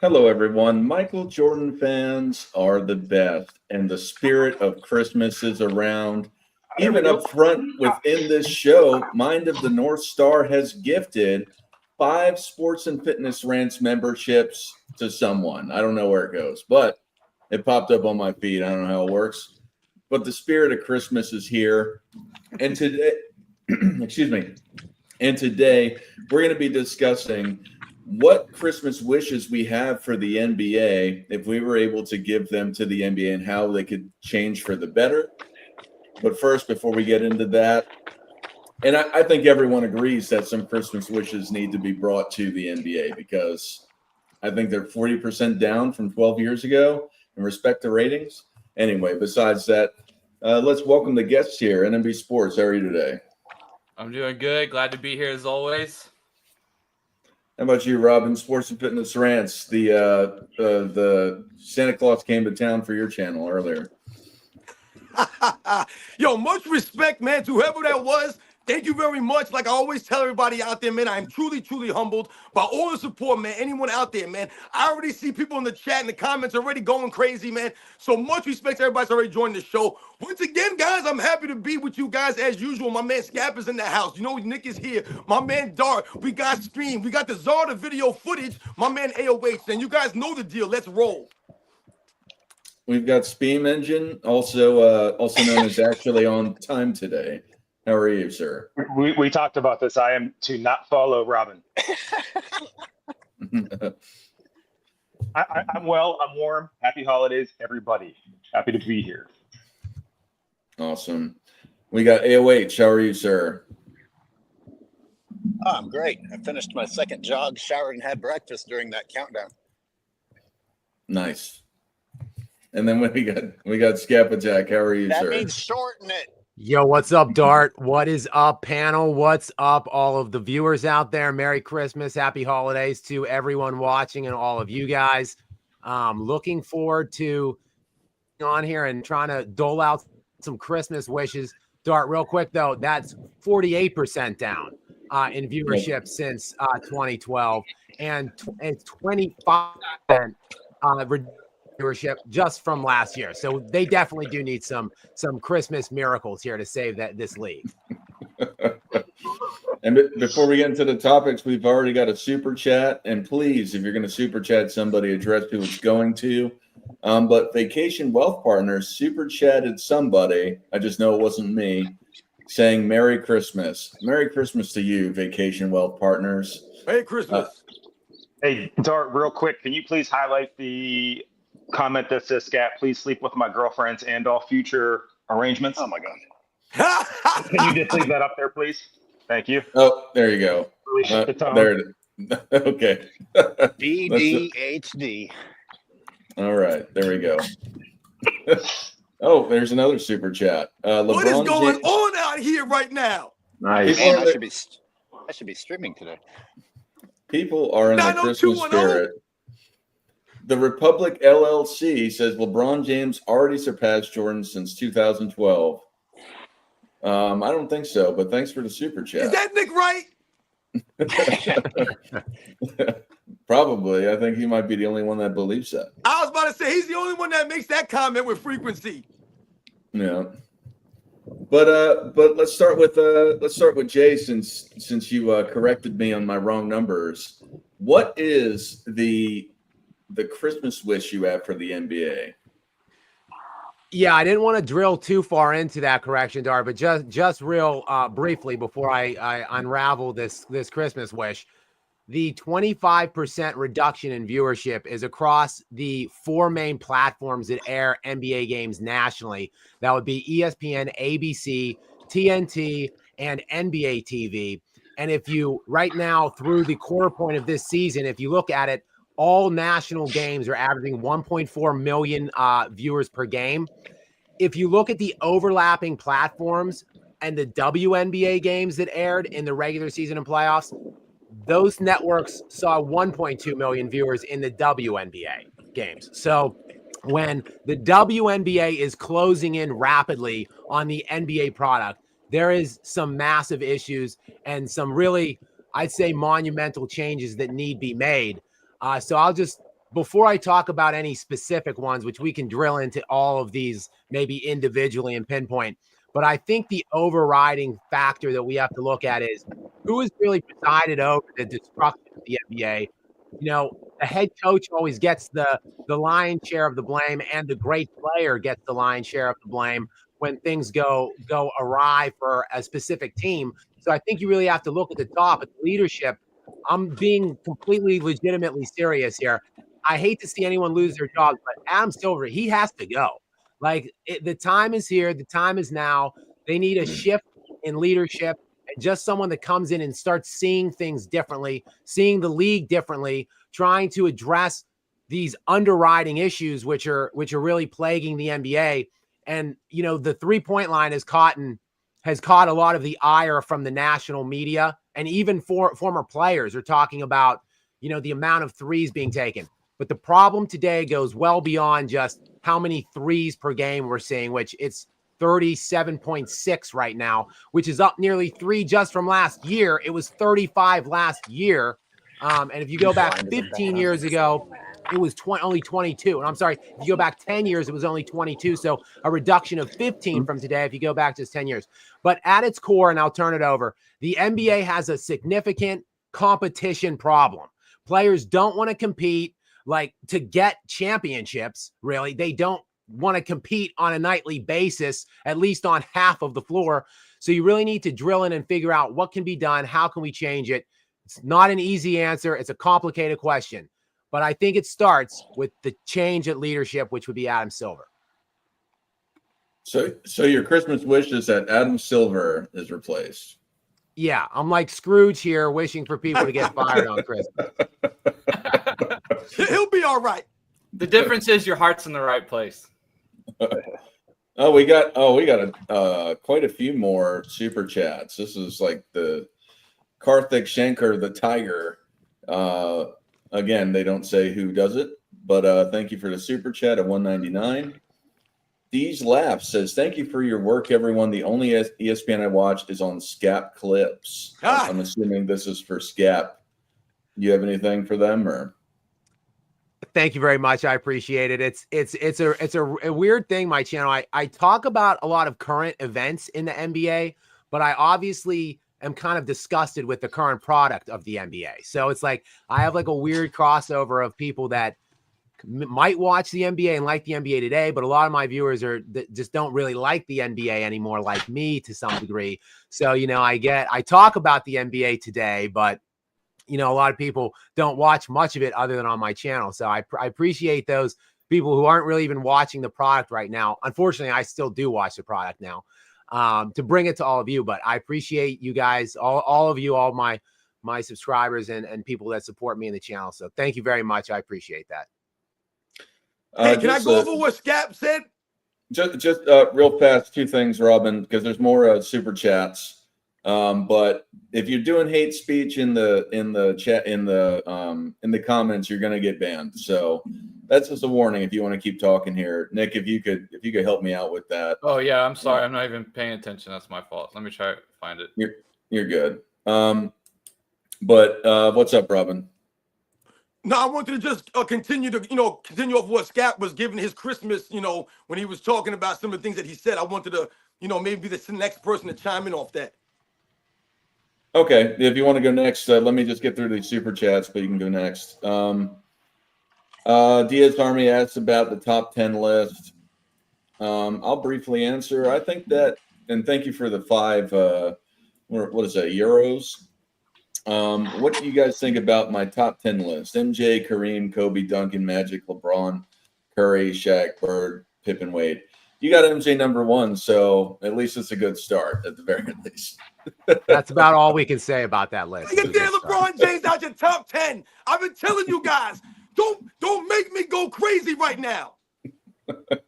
Hello, everyone. Michael Jordan fans are the best, and the spirit of Christmas is around. Even up front within this show, Mind of the North Star has gifted 5 Sports and Fitness Rants memberships to someone. I don't know where it goes, but it popped up on my feed. I don't know how it works. But the spirit of Christmas is here. And today, excuse me, and today we're going to be discussing what Christmas wishes we have for the NBA if we were able to give them to the NBA and how they could change for the better. But first, before we get into that, and I think everyone agrees that some Christmas wishes need to be brought to the NBA because I think they're 40% down from 12 years ago in respect to ratings. Anyway, besides that, let's welcome the guests here. NMB Sports, how are you today? I'm doing good. Glad to be here as always. How about you, Robin? Sports and Fitness Rants. The Santa Claus came to town for your channel earlier. Yo, much respect, man, to whoever that was. Thank you very much. Like I always tell everybody out there, man, I am truly, truly humbled by all the support, man. Anyone out there, man. I already see people in the chat and the comments already going crazy, man. So much respect to everybody that's already joined the show. Once again, guys, I'm happy to be with you guys as usual. My man Scap is in the house. You know, Nick is here. My man Dart. We got Stream. We got the Czar of video footage. My man AOH. And you guys know the deal. Let's roll. We've got Steam Engine, also known as actually on time today. How are you, sir? We talked about this. I am to not follow Robin. I'm well. I'm warm. Happy holidays, everybody. Happy to be here. Awesome. We got AOH. How are you, sir? Oh, I'm great. I finished my second jog, showered, and had breakfast during that countdown. Nice. And then we got Scappa Jack. How are you, sir? That means shorten it. Yo, what's up, Dart? What is up, panel? What's up, all of the viewers out there? Merry Christmas, happy holidays to everyone watching and all of you guys. Looking forward to on here and trying to dole out some Christmas wishes. Dart, real quick though, that's 48% down in viewership since 2012, and 25% viewership just from last year. So they definitely do need some Christmas miracles here to save this league. And before we get into the topics, we've already got a super chat. And please, if you're going to super chat somebody, address who it's going to. But Vacation Wealth Partners super chatted somebody, I just know it wasn't me, saying Merry Christmas. Merry Christmas to you, Vacation Wealth Partners. Merry Christmas. Hey, Dart, real quick, can you please highlight the comment that says, Scat, please sleep with my girlfriends and all future arrangements? Oh, my God. Can you just leave that up there, please? Thank you. Oh, there you go. There it is. Okay. DDHD. All right. There we go. Oh, there's another super chat. What is going on out here right now? Nice. Man, I should be streaming today. People are in the Christmas spirit. The Republic LLC says LeBron James already surpassed Jordan since 2012. I don't think so, but thanks for the super chat. Is that Nick right? Probably. I think he might be the only one that believes that. I was about to say he's the only one that makes that comment with frequency. Yeah. But let's start with Jay since you corrected me on my wrong numbers. What is the Christmas wish you have for the NBA? Yeah, I didn't want to drill too far into that correction, Dart, but just real briefly before I unravel this Christmas wish. The 25% reduction in viewership is across the 4 main platforms that air NBA games nationally. That would be ESPN, ABC, TNT, and NBA TV. And if you right now through the quarter point of this season, if you look at it, all national games are averaging 1.4 million viewers per game. If you look at the overlapping platforms and the WNBA games that aired in the regular season and playoffs, those networks saw 1.2 million viewers in the WNBA games. So when the WNBA is closing in rapidly on the NBA product, there is some massive issues and some really, I'd say, monumental changes that need be made. So I'll just before I talk about any specific ones, which we can drill into all of these maybe individually and pinpoint, but I think the overriding factor that we have to look at is who has really presided over the destruction of the NBA. You know, the head coach always gets the lion's share of the blame, and the great player gets the lion's share of the blame when things go awry for a specific team. So I think you really have to look at the top at the leadership. I'm being completely legitimately serious here. I hate to see anyone lose their jobs, but Adam Silver, he has to go. Like the time is here. The time is now. They need a shift in leadership and just someone that comes in and starts seeing things differently, seeing the league differently, trying to address these underriding issues, which are really plaguing the NBA. And, you know, the 3-point line has caught a lot of the ire from the national media, and even former players are talking about, you know, the amount of threes being taken. But the problem today goes well beyond just how many threes per game we're seeing, which it's 37.6 right now, which is up nearly 3 just from last year. It was 35 last year. And if you go back 15 years ago, it was only 22. And I'm sorry, if you go back 10 years, it was only 22. So a reduction of 15 from today if you go back just 10 years. But at its core, and I'll turn it over, the NBA has a significant competition problem. Players don't want to compete like to get championships, really. They don't want to compete on a nightly basis, at least on half of the floor. So you really need to drill in and figure out what can be done. How can we change it? It's not an easy answer. It's a complicated question. But I think it starts with the change at leadership, which would be Adam Silver. So your Christmas wish is that Adam Silver is replaced. Yeah, I'm like Scrooge here, wishing for people to get fired on Christmas. He'll be all right. The difference is your heart's in the right place. We got quite a few more super chats. This is like the Karthik Shankar, the Tiger. Again, they don't say who does it, but thank you for the super chat at 199. These Laughs says, thank you for your work, everyone. The only ESPN I watch is on SCAP Clips. I'm assuming this is for SCAP. You have anything for them, or? Thank you very much. I appreciate it. It's a weird thing, my channel. I talk about a lot of current events in the NBA, but I obviously am kind of disgusted with the current product of the NBA. So it's like I have like a weird crossover of people that might watch the NBA and like the NBA today, but a lot of my viewers just don't really like the NBA anymore, like me to some degree. So, you know, I talk about the NBA today, but you know, a lot of people don't watch much of it other than on my channel. So I appreciate those people who aren't really even watching the product right now. Unfortunately, I still do watch the product now to bring it to all of you. But I appreciate you guys, all of you, all my subscribers and people that support me in the channel. So thank you very much. I appreciate that. Hey, can I go over what Scap said? Just real fast, two things, Robin, because there's more super chats. But if you're doing hate speech in the chat in the comments, you're gonna get banned. So that's just a warning if you want to keep talking here. Nick, if you could help me out with that. Oh yeah, I'm sorry. I'm not even paying attention. That's my fault. Let me try to find it. You're good. But what's up, Robin? No, I wanted to just continue off what Scap was giving his Christmas, when he was talking about some of the things that he said. I wanted to, maybe be the next person to chime in off that. Okay, if you want to go next, let me just get through the super chats, but you can go next. Diaz Army asks about the top 10 list. I'll briefly answer. I think that, and thank you for the 5, what is that, euros? What do you guys think about my top 10 list? MJ, Kareem, Kobe, Duncan, Magic, LeBron, Curry, Shaq, Bird, Pippen, Wade. You got MJ number 1, so at least it's a good start at the very least. That's about all we can say about that list. Get there, LeBron James out your top 10. I've been telling you guys, don't make me go crazy right now.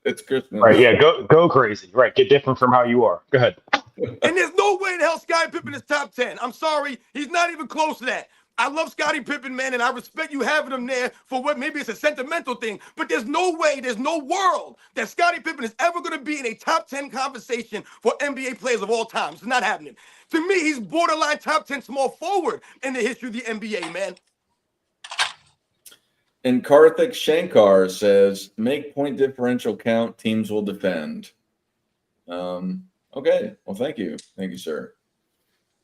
It's Christmas. Right, yeah, go crazy. Right, get different from how you are. Go ahead. And there's no way in hell Scottie Pippen is top 10. I'm sorry, he's not even close to that. I love Scottie Pippen, man, and I respect you having him there for what maybe it's a sentimental thing, but there's no way, there's no world that Scottie Pippen is ever going to be in a top 10 conversation for NBA players of all time. It's not happening. To me, he's borderline top 10 small forward in the history of the NBA, man. And Karthik Shankar says, make point differential count, teams will defend. Okay, well, thank you. Thank you, sir.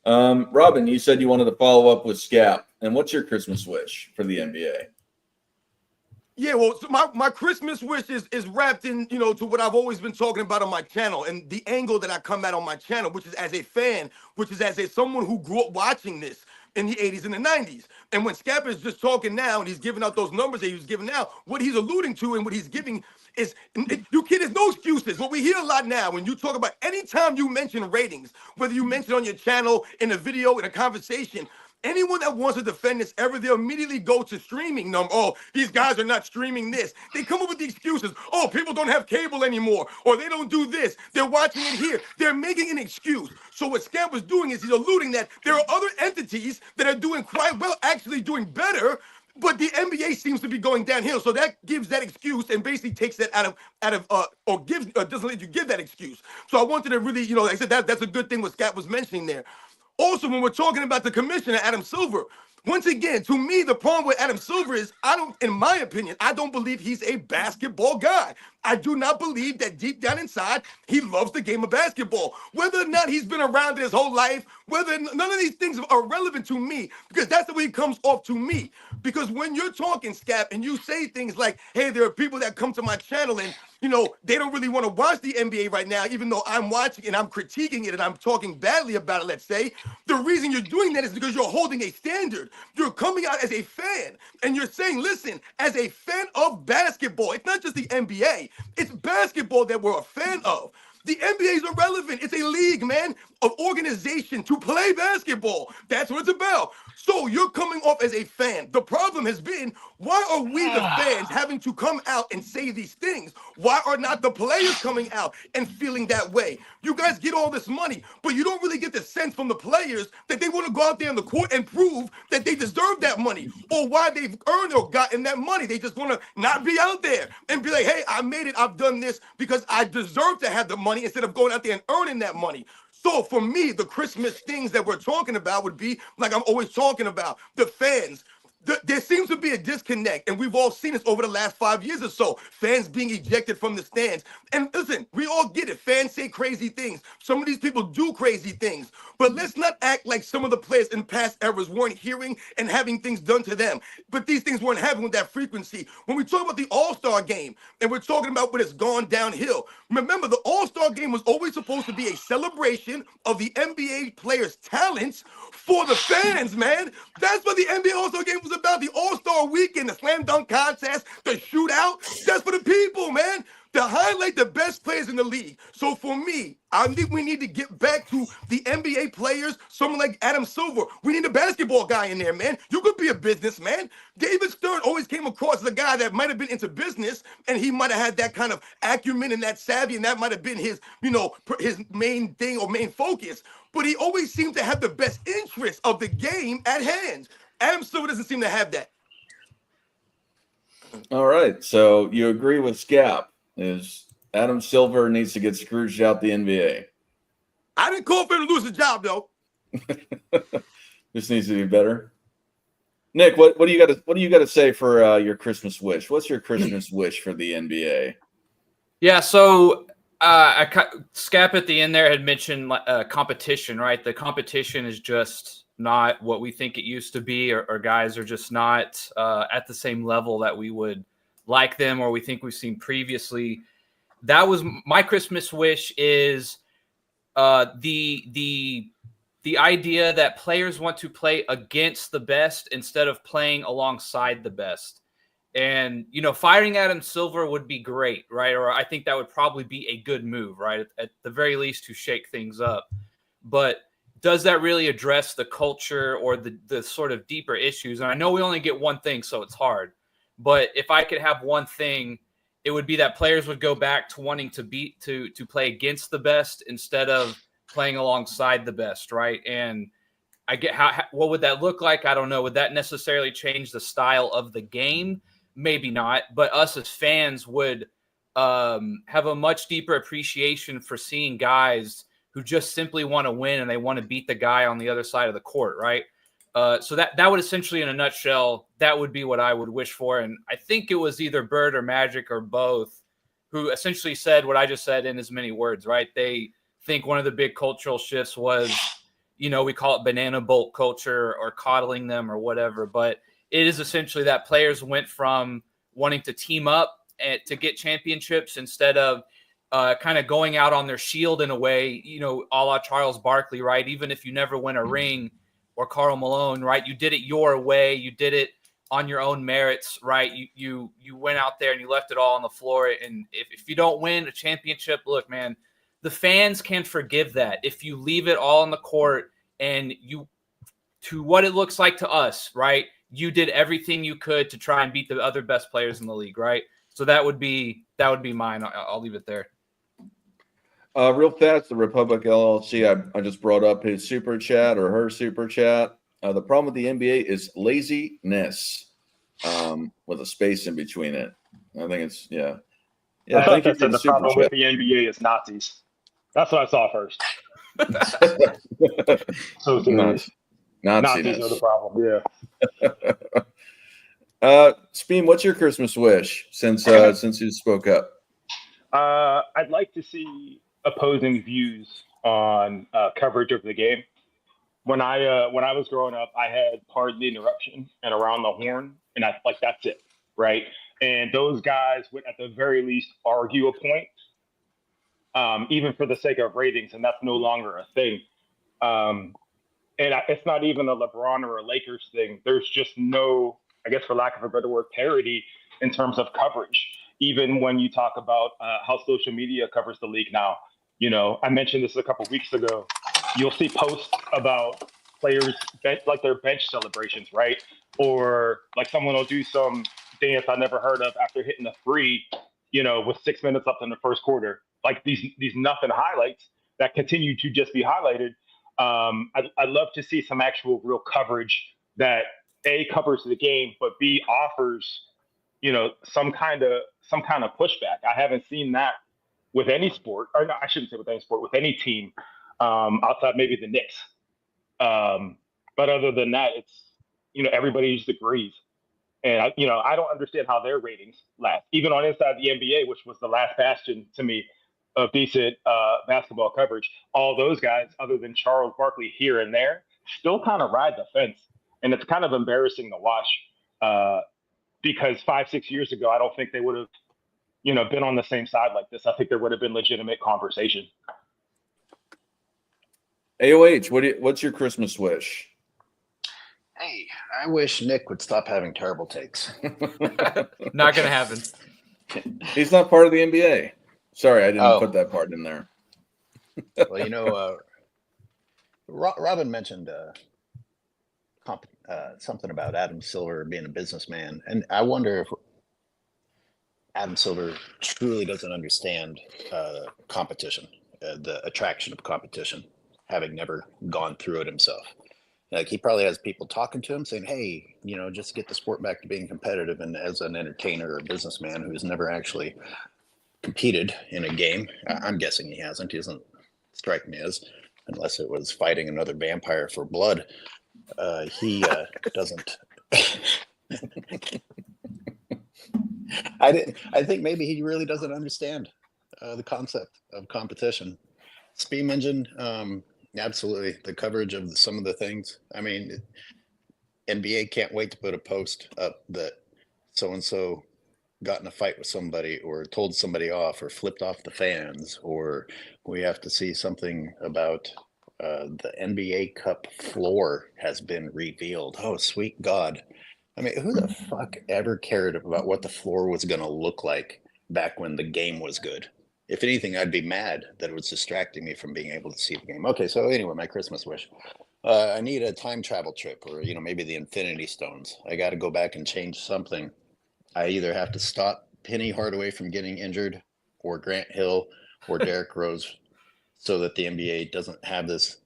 Robin, you said you wanted to follow up with Scap. And what's your Christmas wish for the NBA? Yeah, well, so my Christmas wish is wrapped in, to what I've always been talking about on my channel and the angle that I come at on my channel, which is as a fan, which is as someone who grew up watching this in the 80s and the 90s. And when Scap is just talking now and he's giving out those numbers that he was giving now, what he's alluding to and what he's giving is, there's no excuses. What we hear a lot now when you talk about anytime you mention ratings, whether you mention on your channel, in a video, in a conversation, anyone that wants to defend this ever, they'll immediately go to streaming them. Oh, these guys are not streaming this. They come up with the excuses. Oh, people don't have cable anymore, or they don't do this. They're watching it here. They're making an excuse. So what Scam was doing is he's alluding that there are other entities that are doing quite well, actually doing better, but the NBA seems to be going downhill. So that gives that excuse and basically takes that out of or gives doesn't let you give that excuse. So I wanted to really, like I said, that's a good thing what Scap was mentioning there. Also, when we're talking about the commissioner, Adam Silver, once again, to me, the problem with Adam Silver is in my opinion, I don't believe he's a basketball guy. I do not believe that deep down inside, he loves the game of basketball. Whether or not he's been around it his whole life, none of these things are relevant to me, because that's the way it comes off to me. Because when you're talking, Scap, and you say things like, hey, there are people that come to my channel and, they don't really want to watch the NBA right now, even though I'm watching and I'm critiquing it and I'm talking badly about it, let's say. The reason you're doing that is because you're holding a standard. You're coming out as a fan and you're saying, listen, as a fan of basketball, it's not just the NBA, it's basketball that we're a fan of. The NBA is irrelevant. It's a league, man, of organization to play basketball. That's what it's about. So you're coming off as a fan. The problem has been, why are we the fans having to come out and say these things? Why are not the players coming out and feeling that way? You guys get all this money, but you don't really get the sense from the players that they want to go out there in the court and prove that they deserve that money or why they've earned or gotten that money. They just want to not be out there and be like, hey, I made it. I've done this because I deserve to have the money instead of going out there and earning that money. So for me, the Christmas things that we're talking about would be, like I'm always talking about, the fans. There seems to be a disconnect, and we've all seen this over the last 5 years or so. Fans being ejected from the stands. And listen, we all get it. Fans say crazy things. Some of these people do crazy things. But let's not act like some of the players in past eras weren't hearing and having things done to them. But these things weren't happening with that frequency. When we talk about the All-Star game, and we're talking about when it's gone downhill, remember, the All-Star game was always supposed to be a celebration of the NBA players' talents for the fans, man. That's what the NBA All-Star game was about. The All-Star weekend, the slam dunk contest, the shootout. That's for the people, man. To highlight the best players in the league. So for me, I think we need to get back to the NBA players, someone like Adam Silver. We need a basketball guy in there, man. You could be a businessman. David Stern always came across as a guy that might have been into business, and he might have had that kind of acumen and that savvy, and that might have been his, his main thing or main focus. But he always seemed to have the best interest of the game at hand. Adam Silver doesn't seem to have that. All right. So you agree with Scap? Is Adam Silver needs to get Scrooged out the NBA? I didn't call for him to lose his job, though. This needs to be better. Nick, what do you got to say for your Christmas wish? What's your Christmas wish for the NBA? Yeah, so Scap at the end there had mentioned competition, right? The competition is just not what we think it used to be, or guys are just not at the same level that we would like them or we think we've seen previously. That was my Christmas wish, is the idea that players want to play against the best instead of playing alongside the best. And, firing Adam Silver would be great, right? Or I think that would probably be a good move, right? At the very least, to shake things up. But does that really address the culture or the sort of deeper issues? And I know we only get one thing, so it's hard. But if I could have one thing, it would be that players would go back to wanting to play against the best instead of playing alongside the best, right? And I get what would that look like? I don't know. Would that necessarily change the style of the game? Maybe not. But us as fans would have a much deeper appreciation for seeing guys who just simply want to win and they want to beat the guy on the other side of the court, right? So that would essentially, in a nutshell, that would be what I would wish for. And I think it was either Bird or Magic or both who essentially said what I just said in as many words, right? They think one of the big cultural shifts was, we call it banana boat culture or coddling them or whatever. But it is essentially that players went from wanting to team up and to get championships instead of kind of going out on their shield in a way, a la Charles Barkley, right? Even if you never win a ring, or Karl Malone, right? You did it your way. You did it on your own merits, right? You went out there and you left it all on the floor. And if you don't win a championship, look, man, the fans can forgive that. If you leave it all on the court and to what it looks like to us, right? You did everything you could to try and beat the other best players in the league, right? So that would be mine. I'll leave it there. Real fast, the Republic LLC, I just brought up his super chat or her super chat. The problem with the NBA is laziness, with a space in between it. I think it's, yeah. I thought Thank you that for said the the super problem chat. with the NBA is Nazis. That's what I saw first. So serious. Nazis are the problem. Yeah. Speen, what's your Christmas wish since you spoke up? I'd like to see opposing views on coverage of the game. When I was growing up, I had Pardon the Interruption and Around the Horn, and that's it, right? And those guys would, at the very least, argue a point, even for the sake of ratings, and that's no longer a thing. It's not even a LeBron or a Lakers thing. There's just no, I guess for lack of a better word, parity in terms of coverage. Even when you talk about how social media covers the league now, I mentioned this a couple weeks ago. You'll see posts about players like their bench celebrations, right? Or like someone will do some dance I never heard of after hitting a free, with 6 minutes left in the first quarter. Like these nothing highlights that continue to just be highlighted. I'd love to see some actual real coverage that A, covers the game, but B, offers some kind of pushback. I haven't seen that with any sport, or no, I shouldn't say with any sport, with any team, outside maybe the Knicks. But other than that, it's everybody just agrees, and I don't understand how their ratings last, even on Inside the NBA, which was the last bastion to me of decent basketball coverage. All those guys, other than Charles Barkley here and there, still kind of ride the fence, and it's kind of embarrassing to watch. Because 5-6 years ago, I don't think they would have, been on the same side like this. I think there would have been legitimate conversation. AOH, what's your Christmas wish? Hey, I wish Nick would stop having terrible takes. Not going to happen. He's not part of the NBA. Sorry, I didn't put that part in there. Well, Robin mentioned something about Adam Silver being a businessman, and I wonder if Adam Silver truly doesn't understand competition, the attraction of competition, having never gone through it himself. Like he probably has people talking to him saying, "Hey, just get the sport back to being competitive." And as an entertainer or businessman who's never actually competed in a game, I'm guessing he hasn't. He doesn't strike me as, unless it was fighting another vampire for blood. He doesn't. I think maybe he really doesn't understand the concept of competition. Steam engine, absolutely. The coverage of some of the things. I mean, NBA can't wait to put a post up that so and so got in a fight with somebody, or told somebody off, or flipped off the fans, or we have to see something about. The NBA Cup floor has been revealed. Oh, sweet God. I mean, who the fuck ever cared about what the floor was going to look like back when the game was good? If anything, I'd be mad that it was distracting me from being able to see the game. Okay, so anyway, my Christmas wish. I need a time travel trip, or, maybe the Infinity Stones. I got to go back and change something. I either have to stop Penny Hardaway from getting injured, or Grant Hill, or Derrick Rose, so that the NBA doesn't have this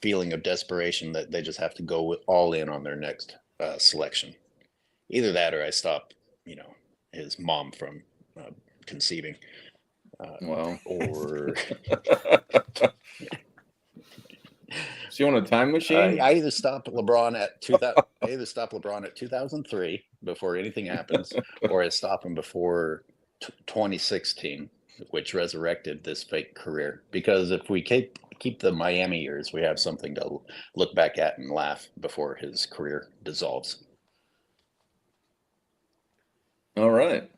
feeling of desperation that they just have to go all in on their next selection. Either that, or I stop, his mom from conceiving. Wow. Or So you want a time machine? I either stop LeBron at 2000. I either stop LeBron at 2003 before anything happens, or I stop him before 2016, which resurrected this fake career. Because if we keep the Miami years, we have something to look back at and laugh before his career dissolves. All right.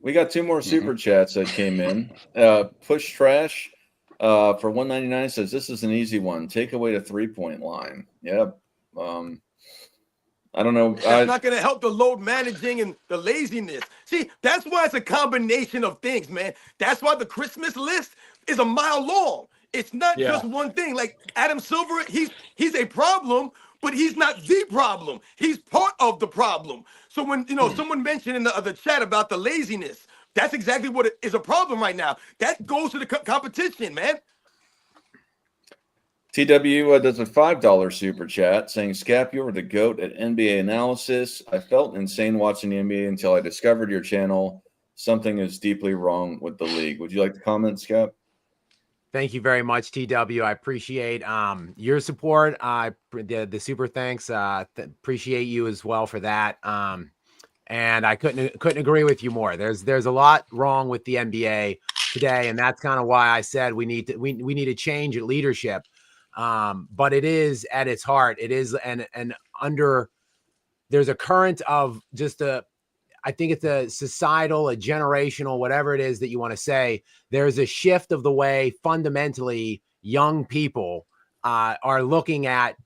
We got 2 more super chats that came in. Push Trash for $1.99 says, this is an easy one. Take away the 3-point line. Yep. I don't know. That's not going to help the load managing and the laziness. See, that's why it's a combination of things, man. That's why the Christmas list is a mile long. It's not just one thing. Like Adam Silver, he's a problem, but he's not the problem. He's part of the problem. So when someone mentioned in the chat about the laziness, that's exactly what is a problem right now. That goes to the competition, man. TW does a $5 super chat saying, Scap, you were the GOAT at NBA analysis. I felt insane watching the NBA until I discovered your channel. Something is deeply wrong with the league. Would you like to comment, Scap? Thank you very much, TW. I appreciate your support. The super thanks. Appreciate you as well for that. And I couldn't agree with you more. There's a lot wrong with the NBA today, and that's kind of why I said we need to change at leadership. But it is at its heart. It is there's a current of just I think it's a societal, a generational, whatever it is that you want to say. There's a shift of the way fundamentally young people are looking at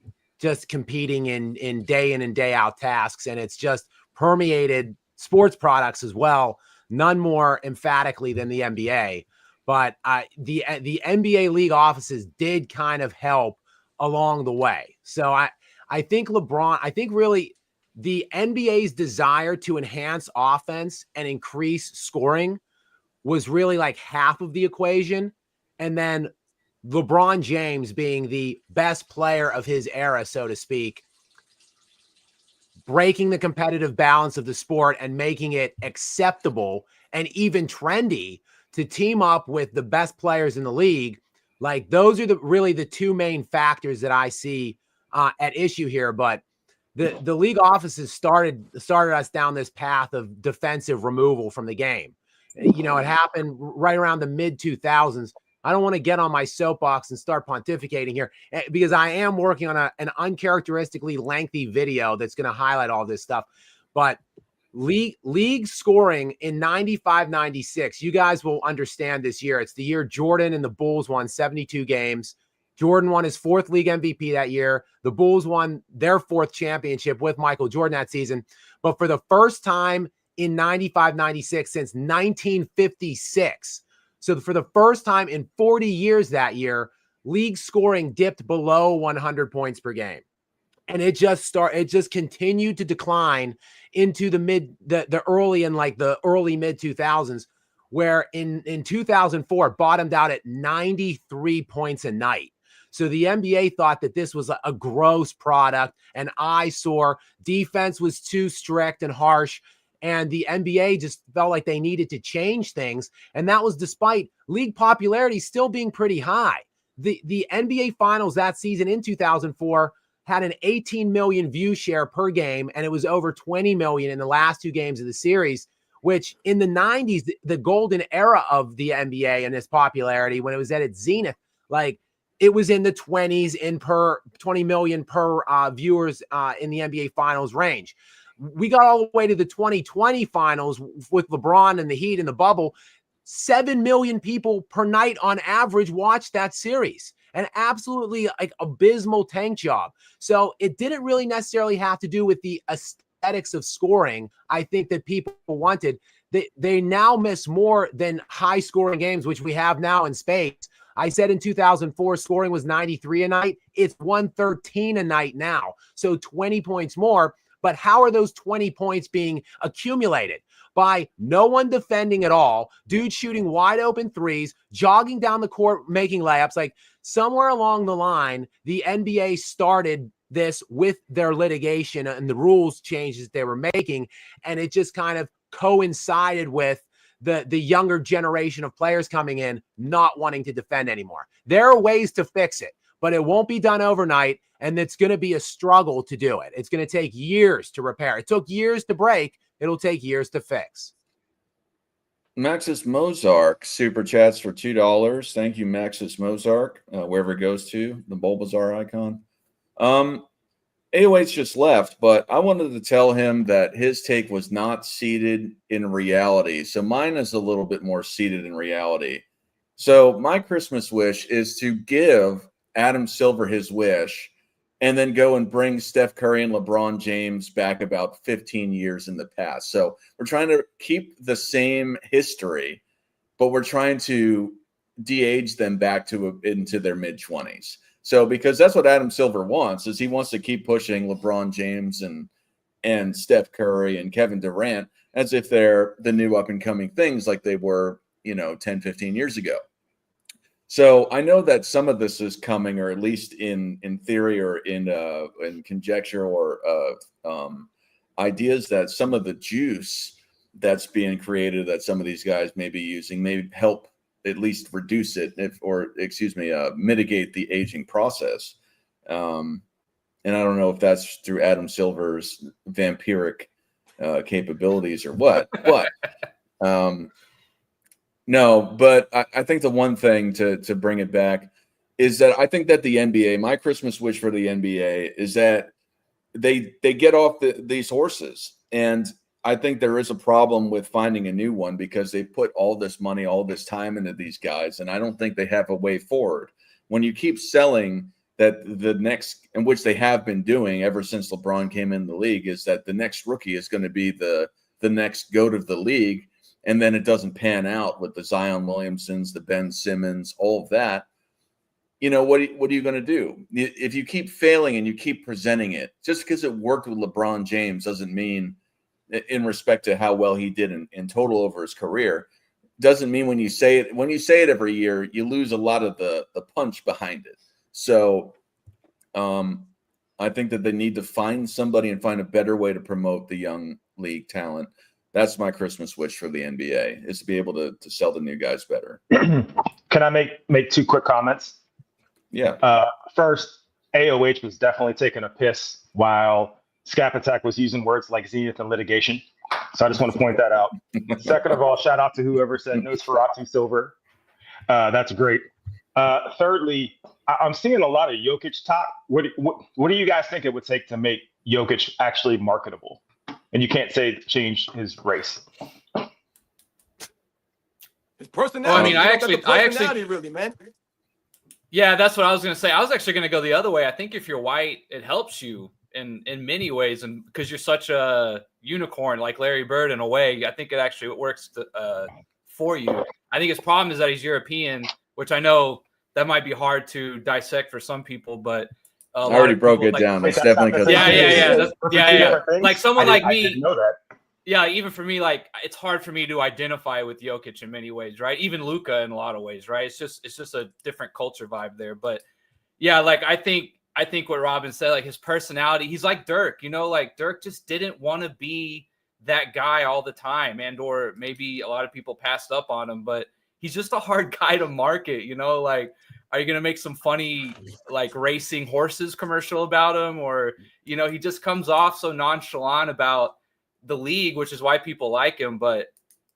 just competing in day in and day out tasks. And it's just permeated sports products as well, none more emphatically than the NBA. But the NBA league offices did kind of help along the way. So I think really the NBA's desire to enhance offense and increase scoring was really like half of the equation. And then LeBron James being the best player of his era, so to speak, breaking the competitive balance of the sport and making it acceptable and even trendy to team up with the best players in the league. Like those are really the 2 main factors that I see at issue here. But the league offices started us down this path of defensive removal from the game. It happened right around the mid 2000s. I don't want to get on my soapbox and start pontificating here because I am working on an uncharacteristically lengthy video that's going to highlight all this stuff. But league scoring in 95-96, you guys will understand this year. It's the year Jordan and the Bulls won 72 games. Jordan won his 4th league MVP that year. The Bulls won their 4th championship with Michael Jordan that season. But for the first time in 95-96 since 1956, so for the first time in 40 years that year, league scoring dipped below 100 points per game. And it just continued to decline into the early mid 2000s, where in 2004 bottomed out at 93 points a night. So the NBA thought that this was a gross product, an eyesore. Defense was too strict and harsh, and the NBA just felt like they needed to change things. And that was despite league popularity still being pretty high. The NBA Finals that season in 2004 had an 18 million view share per game, and it was over 20 million in the last 2 games of the series, which in the 90s, the golden era of the NBA and its popularity, when it was at its zenith, like it was in the 20s in per 20 million per viewers in the NBA Finals range. We got all the way to the 2020 Finals with LeBron and the Heat in the bubble. 7 million people per night on average watched that series. An absolutely like abysmal tank job. So it didn't really necessarily have to do with the aesthetics of scoring. I think that people wanted. They now miss more than high scoring games, which we have now in spades. I said in 2004, scoring was 93 a night. It's 113 a night now. So 20 points more. But how are those 20 points being accumulated? By no one defending at all, dudes shooting wide open threes, jogging down the court, making layups. Like somewhere along the line, the NBA started this with their litigation and the rules changes they were making. And it just kind of coincided with the younger generation of players coming in, not wanting to defend anymore. There are ways to fix it, but it won't be done overnight. And it's going to be a struggle to do it. It's going to take years to repair. It took years to break. It'll take years to fix. Maxis Mozark super chats for $2. Thank you, Maxis Mozark, wherever it goes to, the Bulbasaur icon. AOH just left, but I wanted to tell him that his take was not seated in reality. So mine is a little bit more seated in reality. So my Christmas wish is to give Adam Silver his wish and then go and bring Steph Curry and LeBron James back about 15 years in the past. So we're trying to keep the same history, but we're trying to de-age them back to into their mid-20s. So because that's what Adam Silver wants, is he wants to keep pushing LeBron James and Steph Curry and Kevin Durant as if they're the new up-and-coming things like they were, 10, 15 years ago. So I know that some of this is coming, or at least in theory or in conjecture or ideas, that some of the juice that's being created that some of these guys may be using may help at least reduce it, mitigate the aging process. And I don't know if that's through Adam Silver's vampiric capabilities or what, but no, but I think the one thing to bring it back is that I think that the NBA, my Christmas wish for the NBA is that they get off these horses. And I think there is a problem with finding a new one because they put all this money, all this time into these guys. And I don't think they have a way forward. When you keep selling that the next, in which they have been doing ever since LeBron came in the league, is that the next rookie is going to be the next GOAT of the league. And then it doesn't pan out with the Zion Williamsons, the Ben Simmons, all of that. What are you going to do? If you keep failing and you keep presenting it, just because it worked with LeBron James doesn't mean, in respect to how well he did in total over his career, doesn't mean when you say it every year, you lose a lot of the punch behind it. So I think that they need to find somebody and find a better way to promote the young league talent. That's my Christmas wish for the NBA, is to be able to sell the new guys better. Can I make two quick comments? Yeah. First, AOH was definitely taking a piss while Scap Attack was using words like zenith and litigation. So I just want to point that out. Second of all, shout out to whoever said Nosferatu Silver. That's great. Thirdly, I'm seeing a lot of Jokic talk. What do you guys think it would take to make Jokic actually marketable? And you can't say change his race. His personality. Well, I mean, I actually really, man. Yeah, that's what I was going to say. I was actually going to go the other way. I think if you're white, it helps you in many ways, and because you're such a unicorn like Larry Bird in a way, I think it actually works for you. I think his problem is that he's European, which I know that might be hard to dissect for some people, but I already broke it down. It's definitely because yeah. Like someone like me, I didn't know that. Yeah, even for me, like it's hard for me to identify with Jokic in many ways, right? Even Luka in a lot of ways, right? It's just a different culture vibe there. But yeah, like I think what Robin said, like his personality, he's like Dirk, like Dirk just didn't want to be that guy all the time, or maybe a lot of people passed up on him, but he's just a hard guy to market, like, are you going to make some funny, like racing horses commercial about him? Or, he just comes off so nonchalant about the league, which is why people like him. But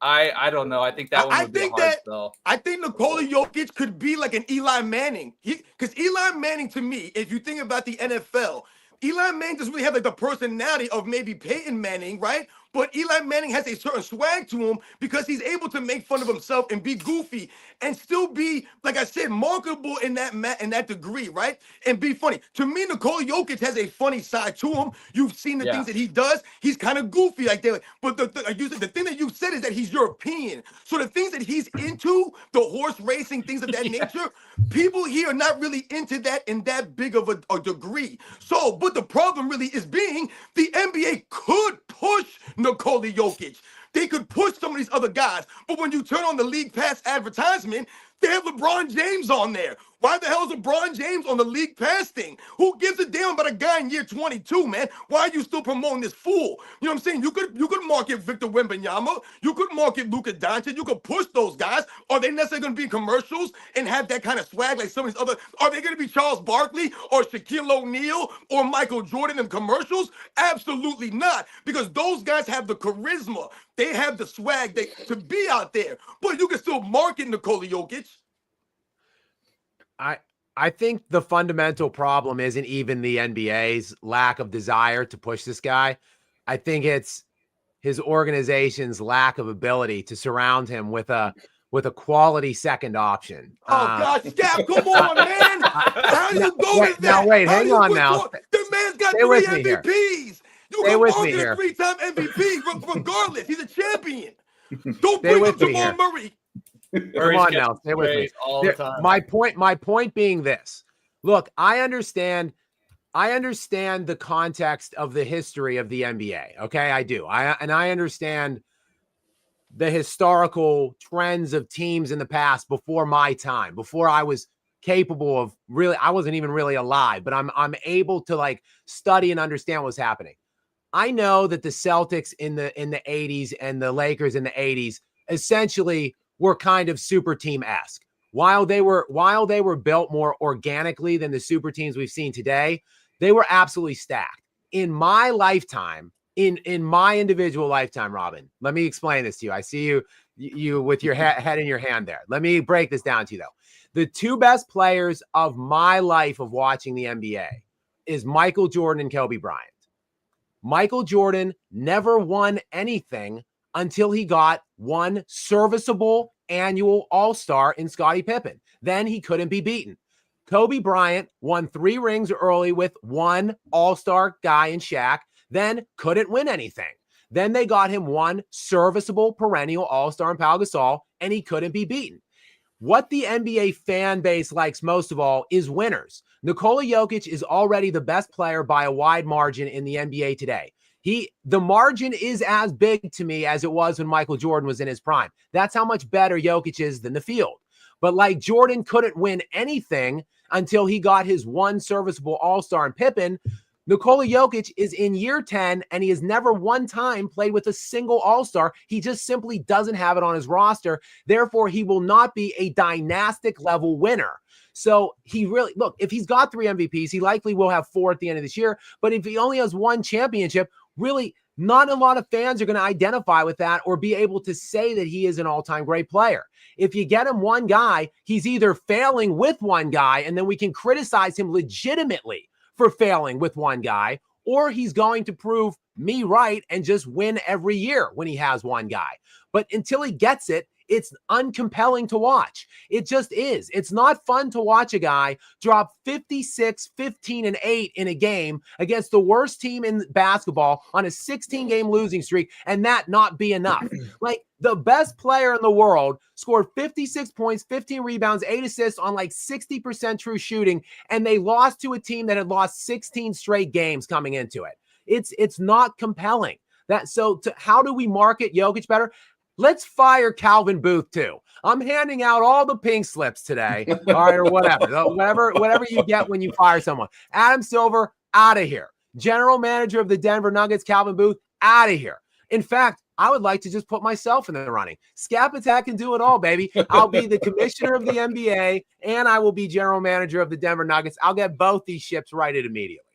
I don't know. I think that one would be a hard sell. I think Nikola Jokic could be like an Eli Manning. Because Eli Manning, to me, if you think about the NFL, Eli Manning doesn't really have like the personality of maybe Peyton Manning, right? But Eli Manning has a certain swag to him because he's able to make fun of himself and be goofy and still be, like I said, marketable in that degree, right? And be funny. To me, Nikola Jokic has a funny side to him. You've seen the things that he does. He's kind of goofy like that. But the thing that you said is that he's European. So the things that he's into, the horse racing, things of that nature, people here are not really into that in that big of a degree. So, but the problem really is being the NBA could push Nikola Jokic. They could push some of these other guys. But when you turn on the League Pass advertisement, they have LeBron James on there. Why the hell is LeBron James on the league pass thing? Who gives a damn about a guy in year 22, man? Why are you still promoting this fool? You know what I'm saying? You could market Victor Wembanyama. You could market Luka Doncic. You could push those guys. Are they necessarily going to be in commercials and have that kind of swag like some of these other? Are they going to be Charles Barkley or Shaquille O'Neal or Michael Jordan in commercials? Absolutely not, because those guys have the charisma. They have the swag to be out there. But you can still market Nikola Jokic. I think the fundamental problem isn't even the NBA's lack of desire to push this guy. I think it's his organization's lack of ability to surround him with a quality second option. Oh God, Scap, come on, man! How do you go to that? Now wait, hang on now. The man's got Stay 3 with me here. MVPs. You Stay can with me market here. a 3-time MVP regardless. He's a champion. Don't Stay bring up with me Jamal here. Murray. Come on now, stay with me. all the time. My point being this. Look, I understand the context of the history of the NBA. Okay, I do. I understand the historical trends of teams in the past before my time, before I was capable of really, I wasn't even really alive, but I'm able to like study and understand what's happening. I know that the Celtics in the 80s and the Lakers in the 80s essentially were kind of super team-esque. While they were built more organically than the super teams we've seen today, they were absolutely stacked. In my lifetime, in my individual lifetime, Robin, let me explain this to you. I see you with your head in your hand there. Let me break this down to you, though. The 2 best players of my life of watching the NBA is Michael Jordan and Kobe Bryant. Michael Jordan never won anything until he got one serviceable annual All-Star in Scottie Pippen. Then he couldn't be beaten. Kobe Bryant won 3 rings early with one All-Star guy in Shaq, then couldn't win anything. Then they got him one serviceable perennial All-Star in Pau Gasol, and he couldn't be beaten. What the NBA fan base likes most of all is winners. Nikola Jokic is already the best player by a wide margin in the NBA today. The margin is as big to me as it was when Michael Jordan was in his prime. That's how much better Jokic is than the field. But like Jordan couldn't win anything until he got his one serviceable All-Star in Pippen, Nikola Jokic is in year 10, and he has never one time played with a single All-Star. He just simply doesn't have it on his roster. Therefore, he will not be a dynastic level winner. So if he's got 3 MVPs, he likely will have 4 at the end of this year. But if he only has 1 championship, really not a lot of fans are going to identify with that or be able to say that he is an all-time great player. If you get him one guy, he's either failing with one guy, and then we can criticize him legitimately for failing with one guy, or he's going to prove me right and just win every year when he has one guy. But until he gets it, it's uncompelling to watch. It just is. It's not fun to watch a guy drop 56, 15, and 8 in a game against the worst team in basketball on a 16-game losing streak and that not be enough. Like, the best player in the world scored 56 points, 15 rebounds, 8 assists on like 60% true shooting, and they lost to a team that had lost 16 straight games coming into it. It's not compelling. How do we market Jokic better? Let's fire Calvin Booth too. I'm handing out all the pink slips today, all right, or whatever you get when you fire someone. Adam Silver, out of here. General manager of the Denver Nuggets, Calvin Booth, out of here. In fact, I would like to just put myself in the running. Scap Attack can do it all, baby. I'll be the commissioner of the NBA, and I will be general manager of the Denver Nuggets. I'll get both these ships righted immediately.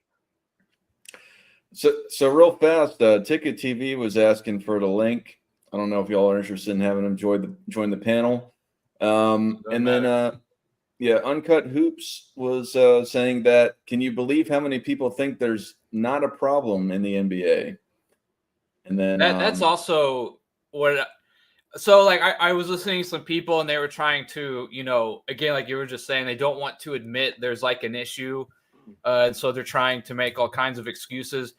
So real fast, Ticket TV was asking for the link. I don't know if y'all are interested in having them join the panel. And then, Uncut Hoops was saying that, can you believe how many people think there's not a problem in the NBA? And then that's also what. So like I was listening to some people and they were trying to, again, like you were just saying, they don't want to admit there's like an issue. And so they're trying to make all kinds of excuses.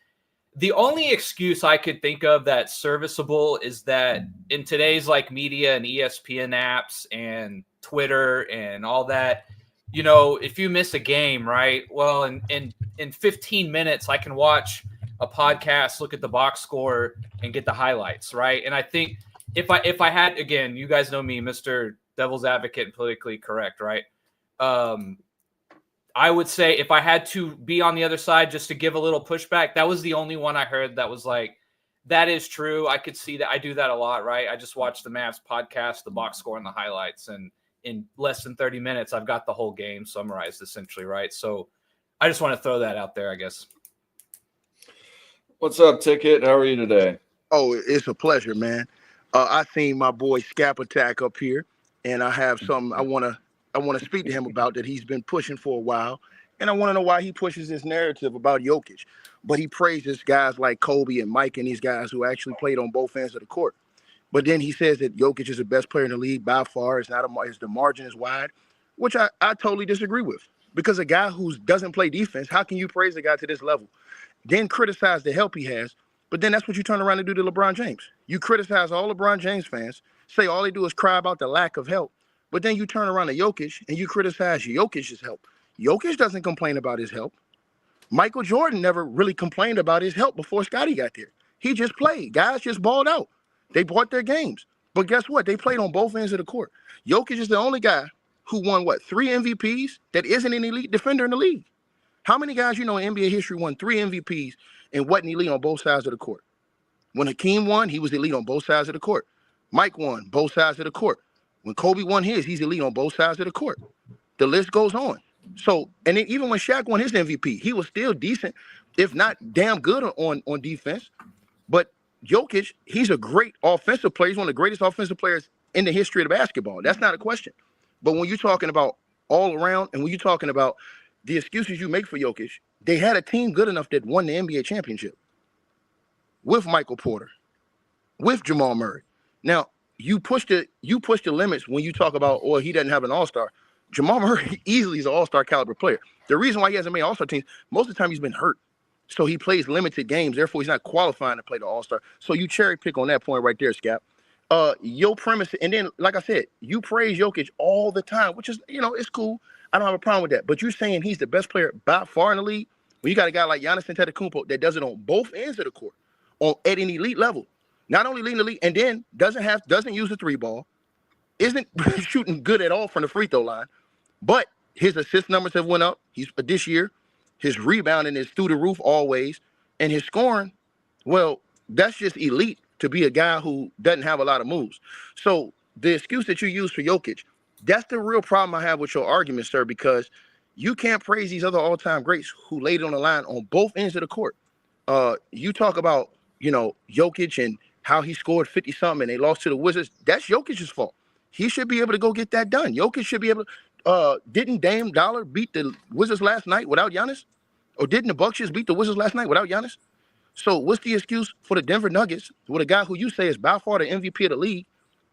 The only excuse I could think of that's serviceable is that in today's like media and ESPN apps and Twitter and all that, if you miss a game, right? Well, in 15 minutes, I can watch a podcast, look at the box score, and get the highlights, right? And I think if I had, again, you guys know me, Mr. Devil's Advocate and politically correct, right? I would say if I had to be on the other side just to give a little pushback, that was the only one I heard that was like, that is true. I could see that. I do that a lot, right? I just watch the Mavs podcast, the box score, and the highlights. And in less than 30 minutes, I've got the whole game summarized essentially, right? So I just want to throw that out there, I guess. What's up, Ticket? How are you today? Oh, it's a pleasure, man. I seen my boy Scap Attack up here, and I have something I want to speak to him about that he's been pushing for a while, and I want to know why he pushes this narrative about Jokic, but he praises guys like Kobe and Mike and these guys who actually played on both ends of the court. But then he says that Jokic is the best player in the league by far. It's not the margin is wide, which I totally disagree with, because a guy who doesn't play defense, how can you praise a guy to this level, then criticize the help he has? But then that's what you turn around and do to LeBron James. You criticize all LeBron James fans, say all they do is cry about the lack of help. But then you turn around to Jokic and you criticize Jokic's help. Jokic doesn't complain about his help. Michael Jordan never really complained about his help before Scottie got there. He just played. Guys just balled out. They bought their games. But guess what? They played on both ends of the court. Jokic is the only guy who won, 3 MVPs that isn't an elite defender in the league. How many guys you know in NBA history won 3 MVPs and wasn't elite on both sides of the court? When Hakeem won, he was elite on both sides of the court. Mike won both sides of the court. When Kobe won his, he's elite on both sides of the court. The list goes on. So, and then even when Shaq won his MVP, he was still decent, if not damn good on defense. But Jokic, he's a great offensive player. He's one of the greatest offensive players in the history of basketball. That's not a question. But when you're talking about all around, and when you're talking about the excuses you make for Jokic, they had a team good enough that won the NBA championship with Michael Porter, with Jamal Murray. Now, you push the limits when you talk about, he doesn't have an all-star. Jamal Murray easily is an all-star caliber player. The reason why he hasn't made all-star teams, most of the time he's been hurt. So he plays limited games. Therefore, he's not qualifying to play the all-star. So you cherry pick on that point right there, Scap. Your premise, and then, like I said, you praise Jokic all the time, which is, it's cool. I don't have a problem with that. But you're saying he's the best player by far in the league when you got a guy like Giannis Antetokounmpo that does it on both ends of the court, at an elite level. Not only leading the league, and then doesn't use the 3-ball, isn't shooting good at all from the free throw line, but his assist numbers have went up. He's this year, his rebounding is through the roof always, and his scoring, well, that's just elite to be a guy who doesn't have a lot of moves. So the excuse that you use for Jokic, that's the real problem I have with your argument, sir, because you can't praise these other all-time greats who laid it on the line on both ends of the court. You talk about, Jokic and how he scored 50-something and they lost to the Wizards. That's Jokic's fault. He should be able to go get that done. Jokic should be able to. Didn't Dame Dollar beat the Wizards last night without Giannis? Or didn't the Bucks just beat the Wizards last night without Giannis? So what's the excuse for the Denver Nuggets with a guy who you say is by far the MVP of the league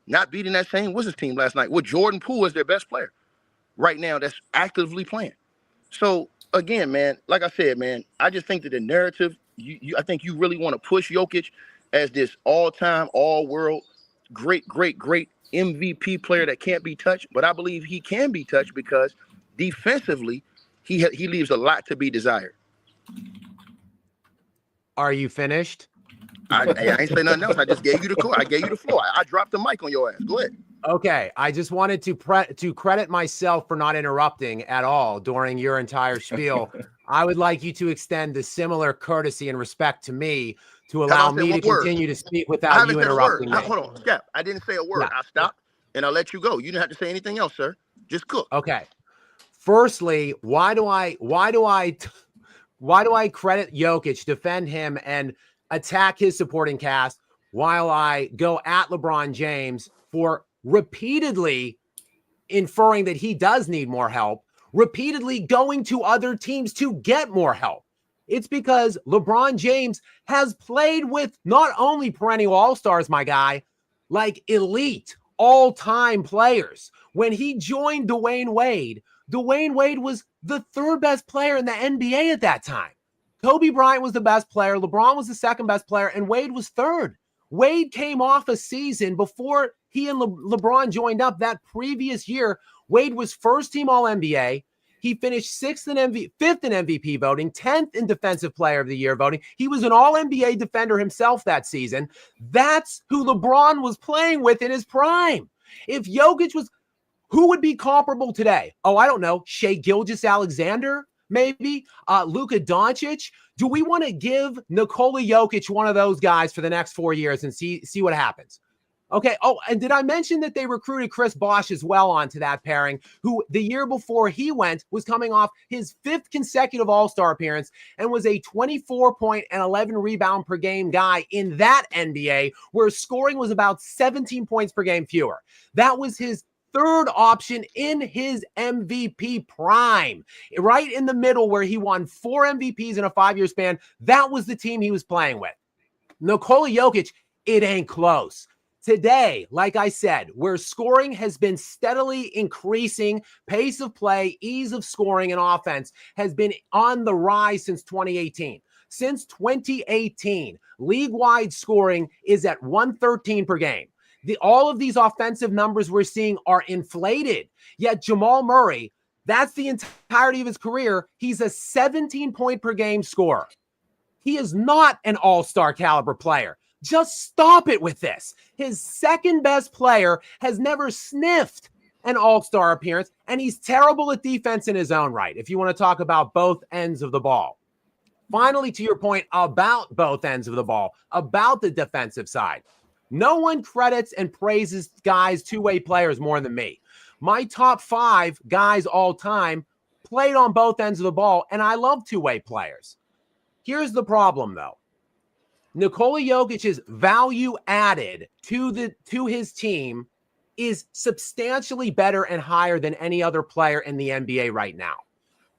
not beating that same Wizards team last night with Jordan Poole as their best player right now that's actively playing? So, again, man, like I said, man, I just think that the narrative, I think you really want to push Jokic as this all-time, all-world, great MVP player that can't be touched. But I believe he can be touched because defensively, he leaves a lot to be desired. Are you finished? I ain't say nothing else. I just gave you the call. I gave you the floor. I dropped the mic on your ass. Go ahead. Okay, I just wanted to credit myself for not interrupting at all during your entire spiel. I would like you to extend the similar courtesy and respect to me to allow me to continue to speak without you interrupting me. Hold on, Scap. I didn't say a word. Yeah. I stopped and I let you go. You didn't have to say anything else, sir. Just cook. Okay. Firstly, why do I credit Jokic, defend him, and attack his supporting cast while I go at LeBron James for repeatedly inferring that he does need more help, repeatedly going to other teams to get more help? It's because LeBron James has played with not only perennial all-stars, my guy, like elite all-time players. When he joined Dwayne Wade was the third best player in the NBA at that time. Kobe Bryant was the best player, LeBron was the second best player, and Wade was third. Wade came off a season before he and LeBron joined up that previous year. Wade was first team All-NBA. He finished fifth in MVP voting, 10th in Defensive Player of the Year voting. He was an All-NBA defender himself that season. That's who LeBron was playing with in his prime. If Jokic was Who would be comparable today? Oh, I don't know. Shai Gilgeous-Alexander, maybe? Luka Doncic? Do we want to give Nikola Jokic one of those guys for the next 4 years and see what happens? Okay. Oh, and did I mention that they recruited Chris Bosh as well onto that pairing, who the year before he went was coming off his 5th consecutive All-Star appearance and was a 24-point and 11 rebound per game guy in that NBA, where scoring was about 17 points per game fewer. That was his 3rd option in his MVP prime, right in the middle where he won 4 MVPs in a 5-year span. That was the team he was playing with. Nikola Jokic, it ain't close. Today, like I said, where scoring has been steadily increasing, pace of play, ease of scoring and offense has been on the rise since 2018. Since 2018, league-wide scoring is at 113 per game. All of these offensive numbers we're seeing are inflated. Yet Jamal Murray, that's the entirety of his career. He's a 17-point per game scorer. He is not an all-star caliber player. Just stop it with this. His second best player has never sniffed an all-star appearance, and he's terrible at defense in his own right, if you want to talk about both ends of the ball. Finally, to your point about both ends of the ball, about the defensive side, no one credits and praises guys, two-way players more than me. My top 5 guys all time played on both ends of the ball, and I love two-way players. Here's the problem, though. Nikola Jokic's value added to his team is substantially better and higher than any other player in the NBA right now.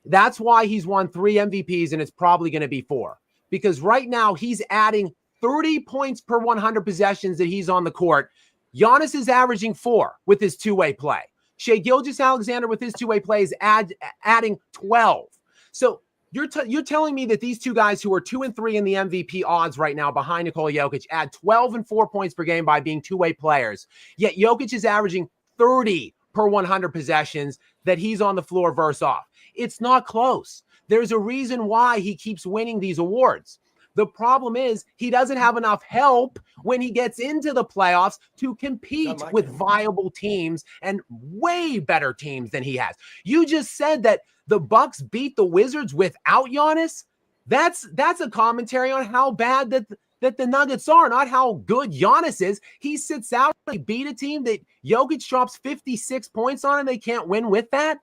That's why he's won 3 MVPs, and it's probably going to be 4. Because right now he's adding 30 points per 100 possessions that he's on the court. Giannis is averaging 4 with his two-way play. Shai Gilgeous-Alexander with his two-way play is adding 12. So you're telling me that these two guys who are 2 and 3 in the MVP odds right now behind Nikola Jokic add 12 and 4 points per game by being two-way players, yet Jokic is averaging 30 per 100 possessions that he's on the floor versus off. It's not close. There's a reason why he keeps winning these awards. The problem is he doesn't have enough help when he gets into the playoffs to compete with viable teams and way better teams than he has. You just said that the Bucks beat the Wizards without Giannis. That's a commentary on how bad that the Nuggets are, not how good Giannis is. He sits out, they beat a team that Jokic drops 56 points on and they can't win with that.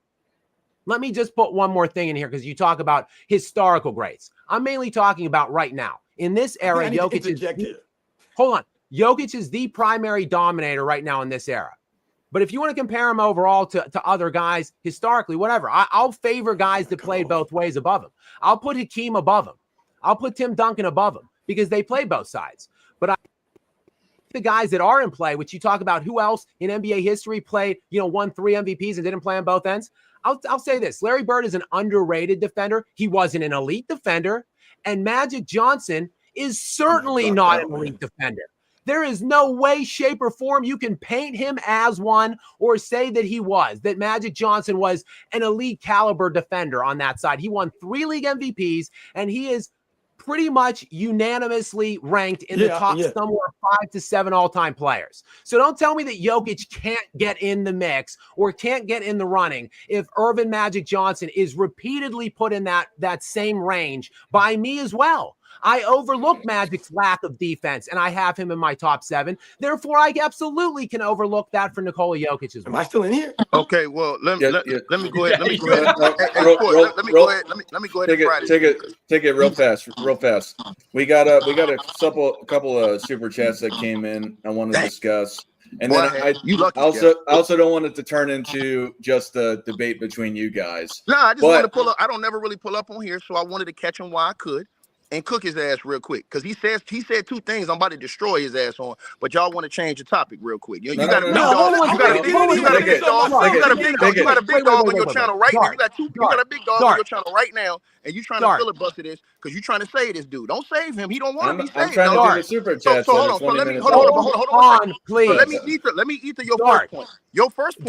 Let me just put one more thing in here because you talk about historical greats. I'm mainly talking about right now. In this era, Jokic is the primary dominator right now in this era. But if you want to compare him overall to other guys historically, whatever, I'll favor guys that played both ways above him. I'll put Hakeem above him. I'll put Tim Duncan above him because they play both sides. But the guys that are in play, which you talk about who else in NBA history played, won 3 MVPs and didn't play on both ends. I'll say this. Larry Bird is an underrated defender. He wasn't an elite defender. And Magic Johnson is certainly not an elite defender. There is no way, shape, or form you can paint him as one or say that Magic Johnson was an elite caliber defender on that side. He won 3 league MVPs, and he is pretty much unanimously ranked in the top somewhere 5 to 7 all-time players. So don't tell me that Jokic can't get in the mix or can't get in the running if Earvin Magic Johnson is repeatedly put in that same range by me as well. I overlook Magic's lack of defense, and I have him in my top 7. Therefore, I absolutely can overlook that for Nikola Jokic as well. Am I still in here? Okay, well, let me go ahead. Let me go ahead. Let me go ahead. Take it real fast. We got a couple of super chats that came in. I want to discuss. And then I also don't want it to turn into just a debate between you guys. No, I just want to pull up. I don't never really pull up on here, so I wanted to catch him while I could and cook his ass real quick because he said 2 things I'm about to destroy his ass on, but y'all want to change the topic real quick. You got a big dog on your channel right now. You got a big dog on your channel right now, and you trying to filibuster this because you trying to save this dude. Don't save him. He don't want to be saved. I'm trying to do a super chat. So hold on, please. Let me ether your first point. Your first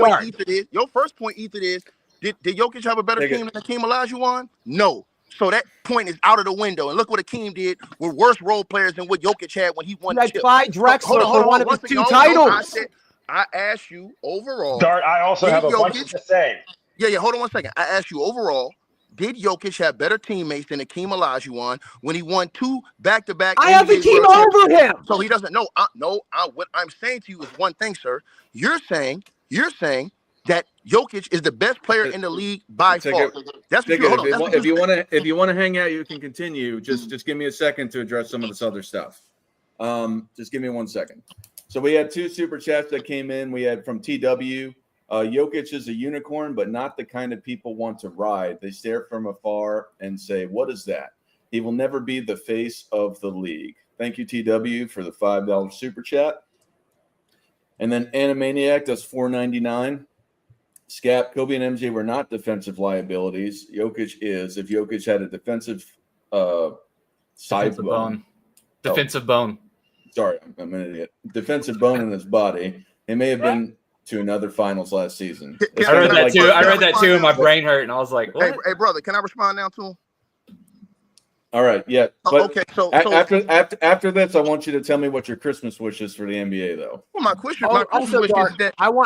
point ether is did Jokic have a better team than Hakeem Olajuwon? No. So that point is out of the window. And look what Hakeem did with worse role players than what Jokic had when he won the chip. Clyde Drexler for one of his 2 titles. I asked you overall. Dart, I also Did have a bunch Jokic- to say. Yeah. Hold on 1 second. I asked you overall. Did Jokic have better teammates than Akeem Olajuwon when he won 2 back-to-back? I have the NBA team World over him. So he doesn't know. What I'm saying to you is one thing, sir. You're saying that Jokic is the best player in the league by far. That's what you. Hold on. If you want to hang out, you can continue. Just give me a second to address some of this other stuff. Just give me 1 second. So we had 2 super chats that came in. We had from TW. Jokic is a unicorn, but not the kind of people want to ride. They stare from afar and say, "What is that?" He will never be the face of the league. Thank you, TW, for the $5 super chat. And then Animaniac does $4.99. Scap, Kobe and MJ were not defensive liabilities. Jokic is. If Jokic had a defensive Defensive bone. Defensive bone. Sorry, I'm an idiot. Defensive bone in his body. It may have been to another finals last season. I read that too. I read that too, and my brain hurt, and I was like, "What?" Hey, brother, can I respond now to him? All right, yeah. But Okay, so after this, I want you to tell me what your Christmas wish is for the NBA, though. well, my Christmas Also, wish Dart, is that. I don't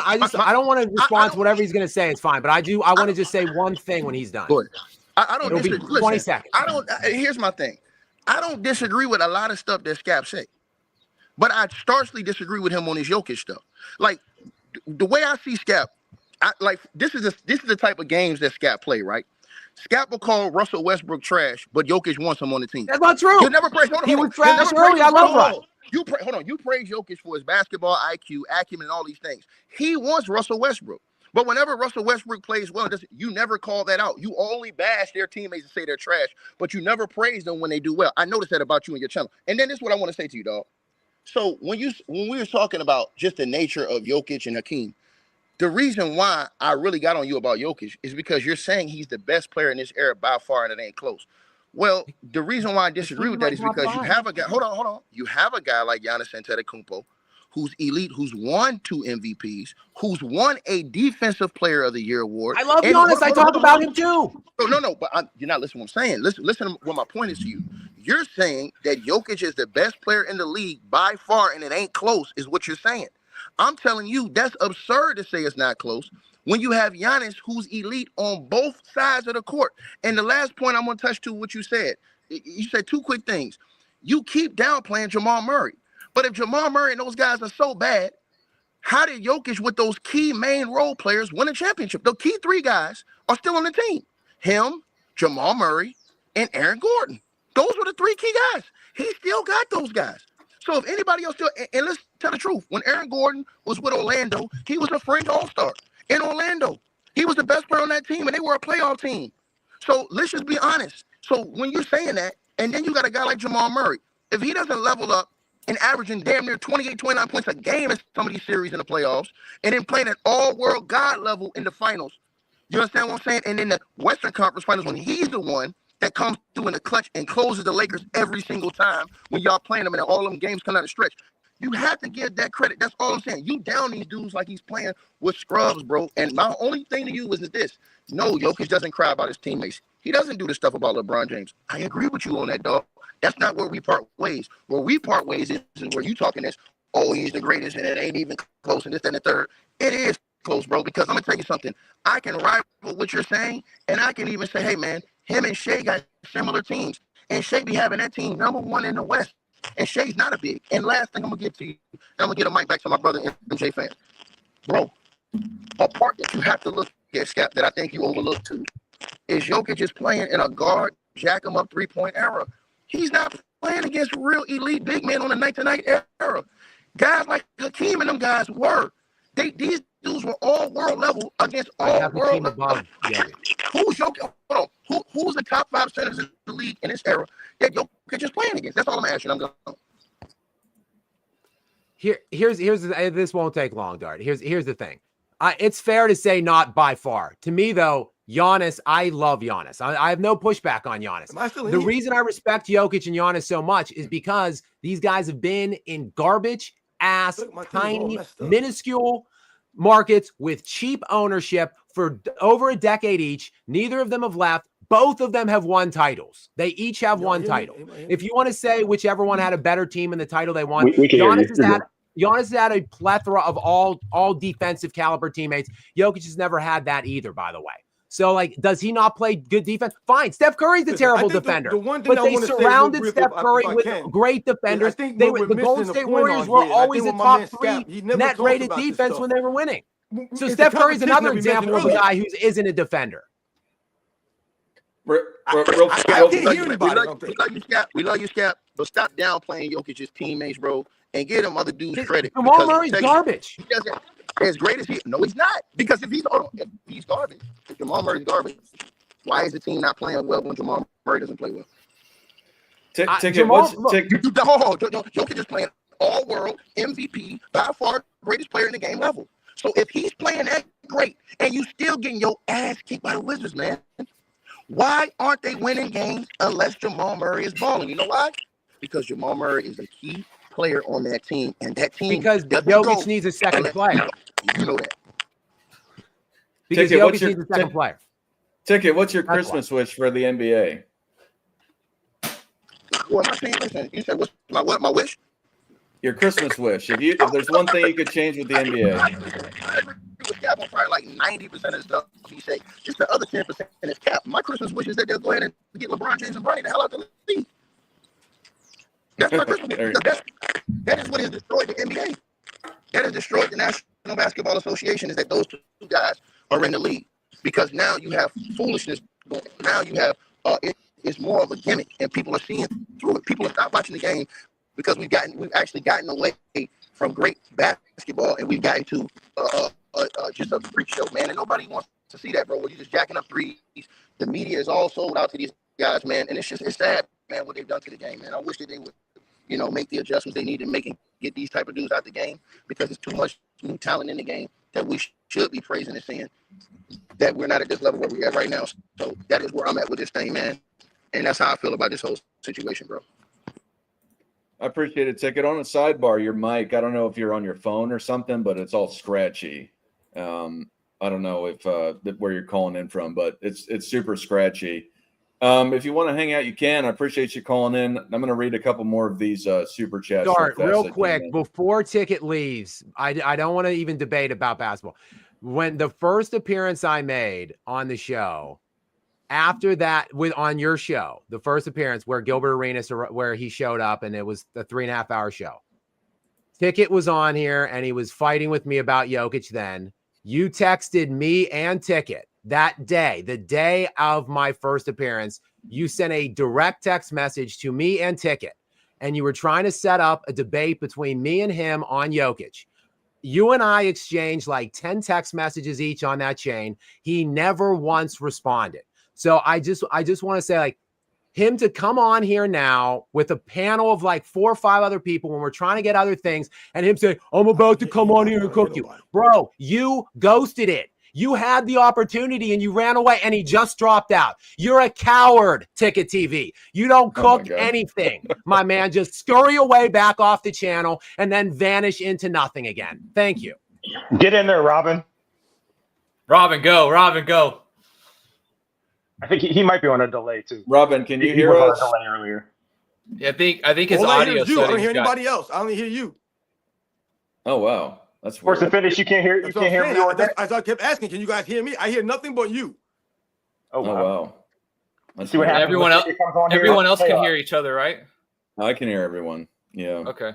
want to respond to don't- whatever he's going to say. It's fine, but I want to just say one thing when he's done. Good. I don't It'll be disagree. 20 Listen, seconds. I don't. Here's my thing. I don't disagree with a lot of stuff that Scap say, but I starkly disagree with him on his Jokic stuff. Like the way I see Scap, this is the type of games that Scap play, right? Scap will call Russell Westbrook trash, but Jokic wants him on the team. That's not true. You never praise. Hold on, He hold was on. You trash never early. praise- I love hold Russ. on. Hold on. You praise Jokic for his basketball IQ, acumen, and all these things. He wants Russell Westbrook. But whenever Russell Westbrook plays well, you never call that out. You only bash their teammates and say they're trash, but you never praise them when they do well. I noticed that about you and your channel. And then this is what I want to say to you, dog. So when we were talking about just the nature of Jokic and Hakeem, the reason why I really got on you about Jokic is because you're saying he's the best player in this era by far, and it ain't close. Well, the reason why I disagree with that is because you have a guy. Hold on. You have a guy like Giannis Antetokounmpo, who's elite, who's won 2 MVPs, who's won a Defensive Player of the Year award. I love Giannis. I talk about him too. No, but you're not listening to what I'm saying. Listen to what my point is to you. You're saying that Jokic is the best player in the league by far, and it ain't close, is what you're saying. I'm telling you, that's absurd to say it's not close when you have Giannis, who's elite on both sides of the court. And the last point I'm going to touch to what you said. You said 2 quick things. You keep downplaying Jamal Murray. But if Jamal Murray and those guys are so bad, how did Jokic with those key main role players win a championship? The key 3 guys are still on the team. Him, Jamal Murray, and Aaron Gordon. Those were the 3 key guys. He still got those guys. So if anybody else still, and let's tell the truth, when Aaron Gordon was with Orlando, he was a fringe all-star in Orlando. He was the best player on that team, and they were a playoff team. So let's just be honest. So when you're saying that, and then you got a guy like Jamal Murray, if he doesn't level up and averaging damn near 28, 29 points a game in some of these series in the playoffs, and then playing at all-world God level in the finals, you understand what I'm saying? And in the Western Conference Finals, when he's the one that comes through in the clutch and closes the Lakers every single time when y'all playing them and all them games come out of stretch. You have to give that credit. That's all I'm saying. You down these dudes like he's playing with scrubs, bro. And my only thing to you is this. No, Jokic doesn't cry about his teammates. He doesn't do the stuff about LeBron James. I agree with you on that, dog. That's not where we part ways. Where we part ways is where you talking this, oh, he's the greatest and it ain't even close and this and the third. It is close, bro, because I'm going to tell you something. I can rival what you're saying, and I can even say, hey, man, him and Shea got similar teams. And Shea be having that team #1 in the West. And Shea's not a big. And last thing I'm going to get to you, I'm going to get a mic back to my brother, MJ fan. Bro, a part that you have to look at, Scap, that I think you overlooked too, is Jokic is playing in a guard, jack him up 3-point era. He's not playing against real elite big men on a night-to-night era. Guys like Hakeem and them guys were. These dudes were all world level against all world level. Who's Jokic? Hold on. Who's the top 5 centers in the league in this era that Jokic is playing against? That's all I'm asking. I'm going. Here's this won't take long, Dart. Here's the thing. It's fair to say not by far. To me, though, Giannis, I love Giannis. I have no pushback on Giannis. The reason I respect Jokic and Giannis so much is because these guys have been in garbage ass, tiny, minuscule markets with cheap ownership for over a decade each. Neither of them have left. Both of them have won titles. They each have one title. If you want to say whichever one had a better team in the title they won, we can Giannis has had Giannis has had a plethora of all defensive caliber teammates. Jokic has never had that either, by the way. So, like, does he not play good defense? Fine. Steph Curry's a terrible defender. The one thing but I they want to say surrounded real brief, Steph Curry if I with can, great defenders. I think The we're Golden missing a State point Warriors on were here, and I always think a what my top man three Scap, he never net talks rated about this defense stuff. when they were winning. So It's the Steph Curry's competition another that we mentioned example of a earlier. guy who isn't a defender. I Scap, can't hear anybody. We love you, Scap, but stop downplaying Jokic's teammates, bro, and give them other dudes credit. Jamal Murray's garbage. He doesn't, as great as he, no, he's not. Because if he's garbage, if Jamal Murray's garbage, why is the team not playing well when Jamal Murray doesn't play well? Jokic is playing all-world MVP, by far greatest player in the game level. So if he's playing that great and you still getting your ass kicked by the Wizards, man, why aren't they winning games unless Jamal Murray is balling? You know why? Because Jamal Murray is a key player on that team, and that team Jokic needs a second player. You know that. Because Jokic needs a second player. Ticket, what's your Christmas wish for the NBA? What am I saying? Listen, you said what's my wish? Your Christmas wish. If there's one thing you could change with the NBA. I agree with Cap on probably like 90% of the stuff he say. Just the other 10% is Cap. My Christmas wish is that they'll go ahead and get LeBron James and Bronny the hell out the league. That's my Christmas wish. That is what has destroyed the NBA. That has destroyed the National Basketball Association, is that those two guys are in the league. Because now you have foolishness going. Now you have it's more of a gimmick, and people are seeing through it. People are stopped watching the game because we've actually gotten away from great basketball, and we've gotten to just a freak show, man. And nobody wants to see that, bro. Where you're just jacking up threes. The media is all sold out to these guys, man, and it's sad, man, what they've done to the game, man. I wish that they would, make the adjustments they need to make and get these type of dudes out the game, because it's too much new talent in the game that we should be praising and saying that we're not at this level where we're at right now. So that is where I'm at with this thing, man. And that's how I feel about this whole situation, bro. I appreciate it, Ticket. On a sidebar, your mic, I don't know if you're on your phone or something, but it's all scratchy. I don't know if where you're calling in from, but it's super scratchy. If you want to hang out, you can. I appreciate you calling in. I'm going to read a couple more of these super chats. Start real quick before Ticket leaves. I don't want to even debate about basketball. When the first appearance I made on the show, after that, on your show, the first appearance where Gilbert Arenas, where he showed up, and it was the 3.5 hour show. Ticket was on here and he was fighting with me about Jokic. Then you texted me and Ticket that day, the day of my first appearance. You sent a direct text message to me and Ticket, and you were trying to set up a debate between me and him on Jokic. You and I exchanged like 10 text messages each on that chain. He never once responded. So I just want to say, like, him to come on here now with a panel of like 4 or 5 other people when we're trying to get other things, and him say, I'm about to come on here and cook you. Bro, you ghosted it. You had the opportunity and you ran away, and he just dropped out. You're a coward, Ticket TV. You don't cook anything, my man. Just scurry away back off the channel and then vanish into nothing again. Thank you. Get in there, Robin. Robin, go. Robin, go. I think he might be on a delay too. Robin, can you He hear was us? on a delay earlier. Yeah, I think his All I hear audio is you. I don't hear settings anybody else. I only hear you. Oh wow, that's Of course, weird. to finish, you can't hear. You That's what can't hear I'm me. saying. Or that. As I kept asking, can you guys hear me? I hear nothing but you. Oh Oh wow. wow. That's See what weird. happens. Everyone when else- it comes on here. Everyone else can Chaos. hear each other, right? I can hear everyone. Yeah. Okay.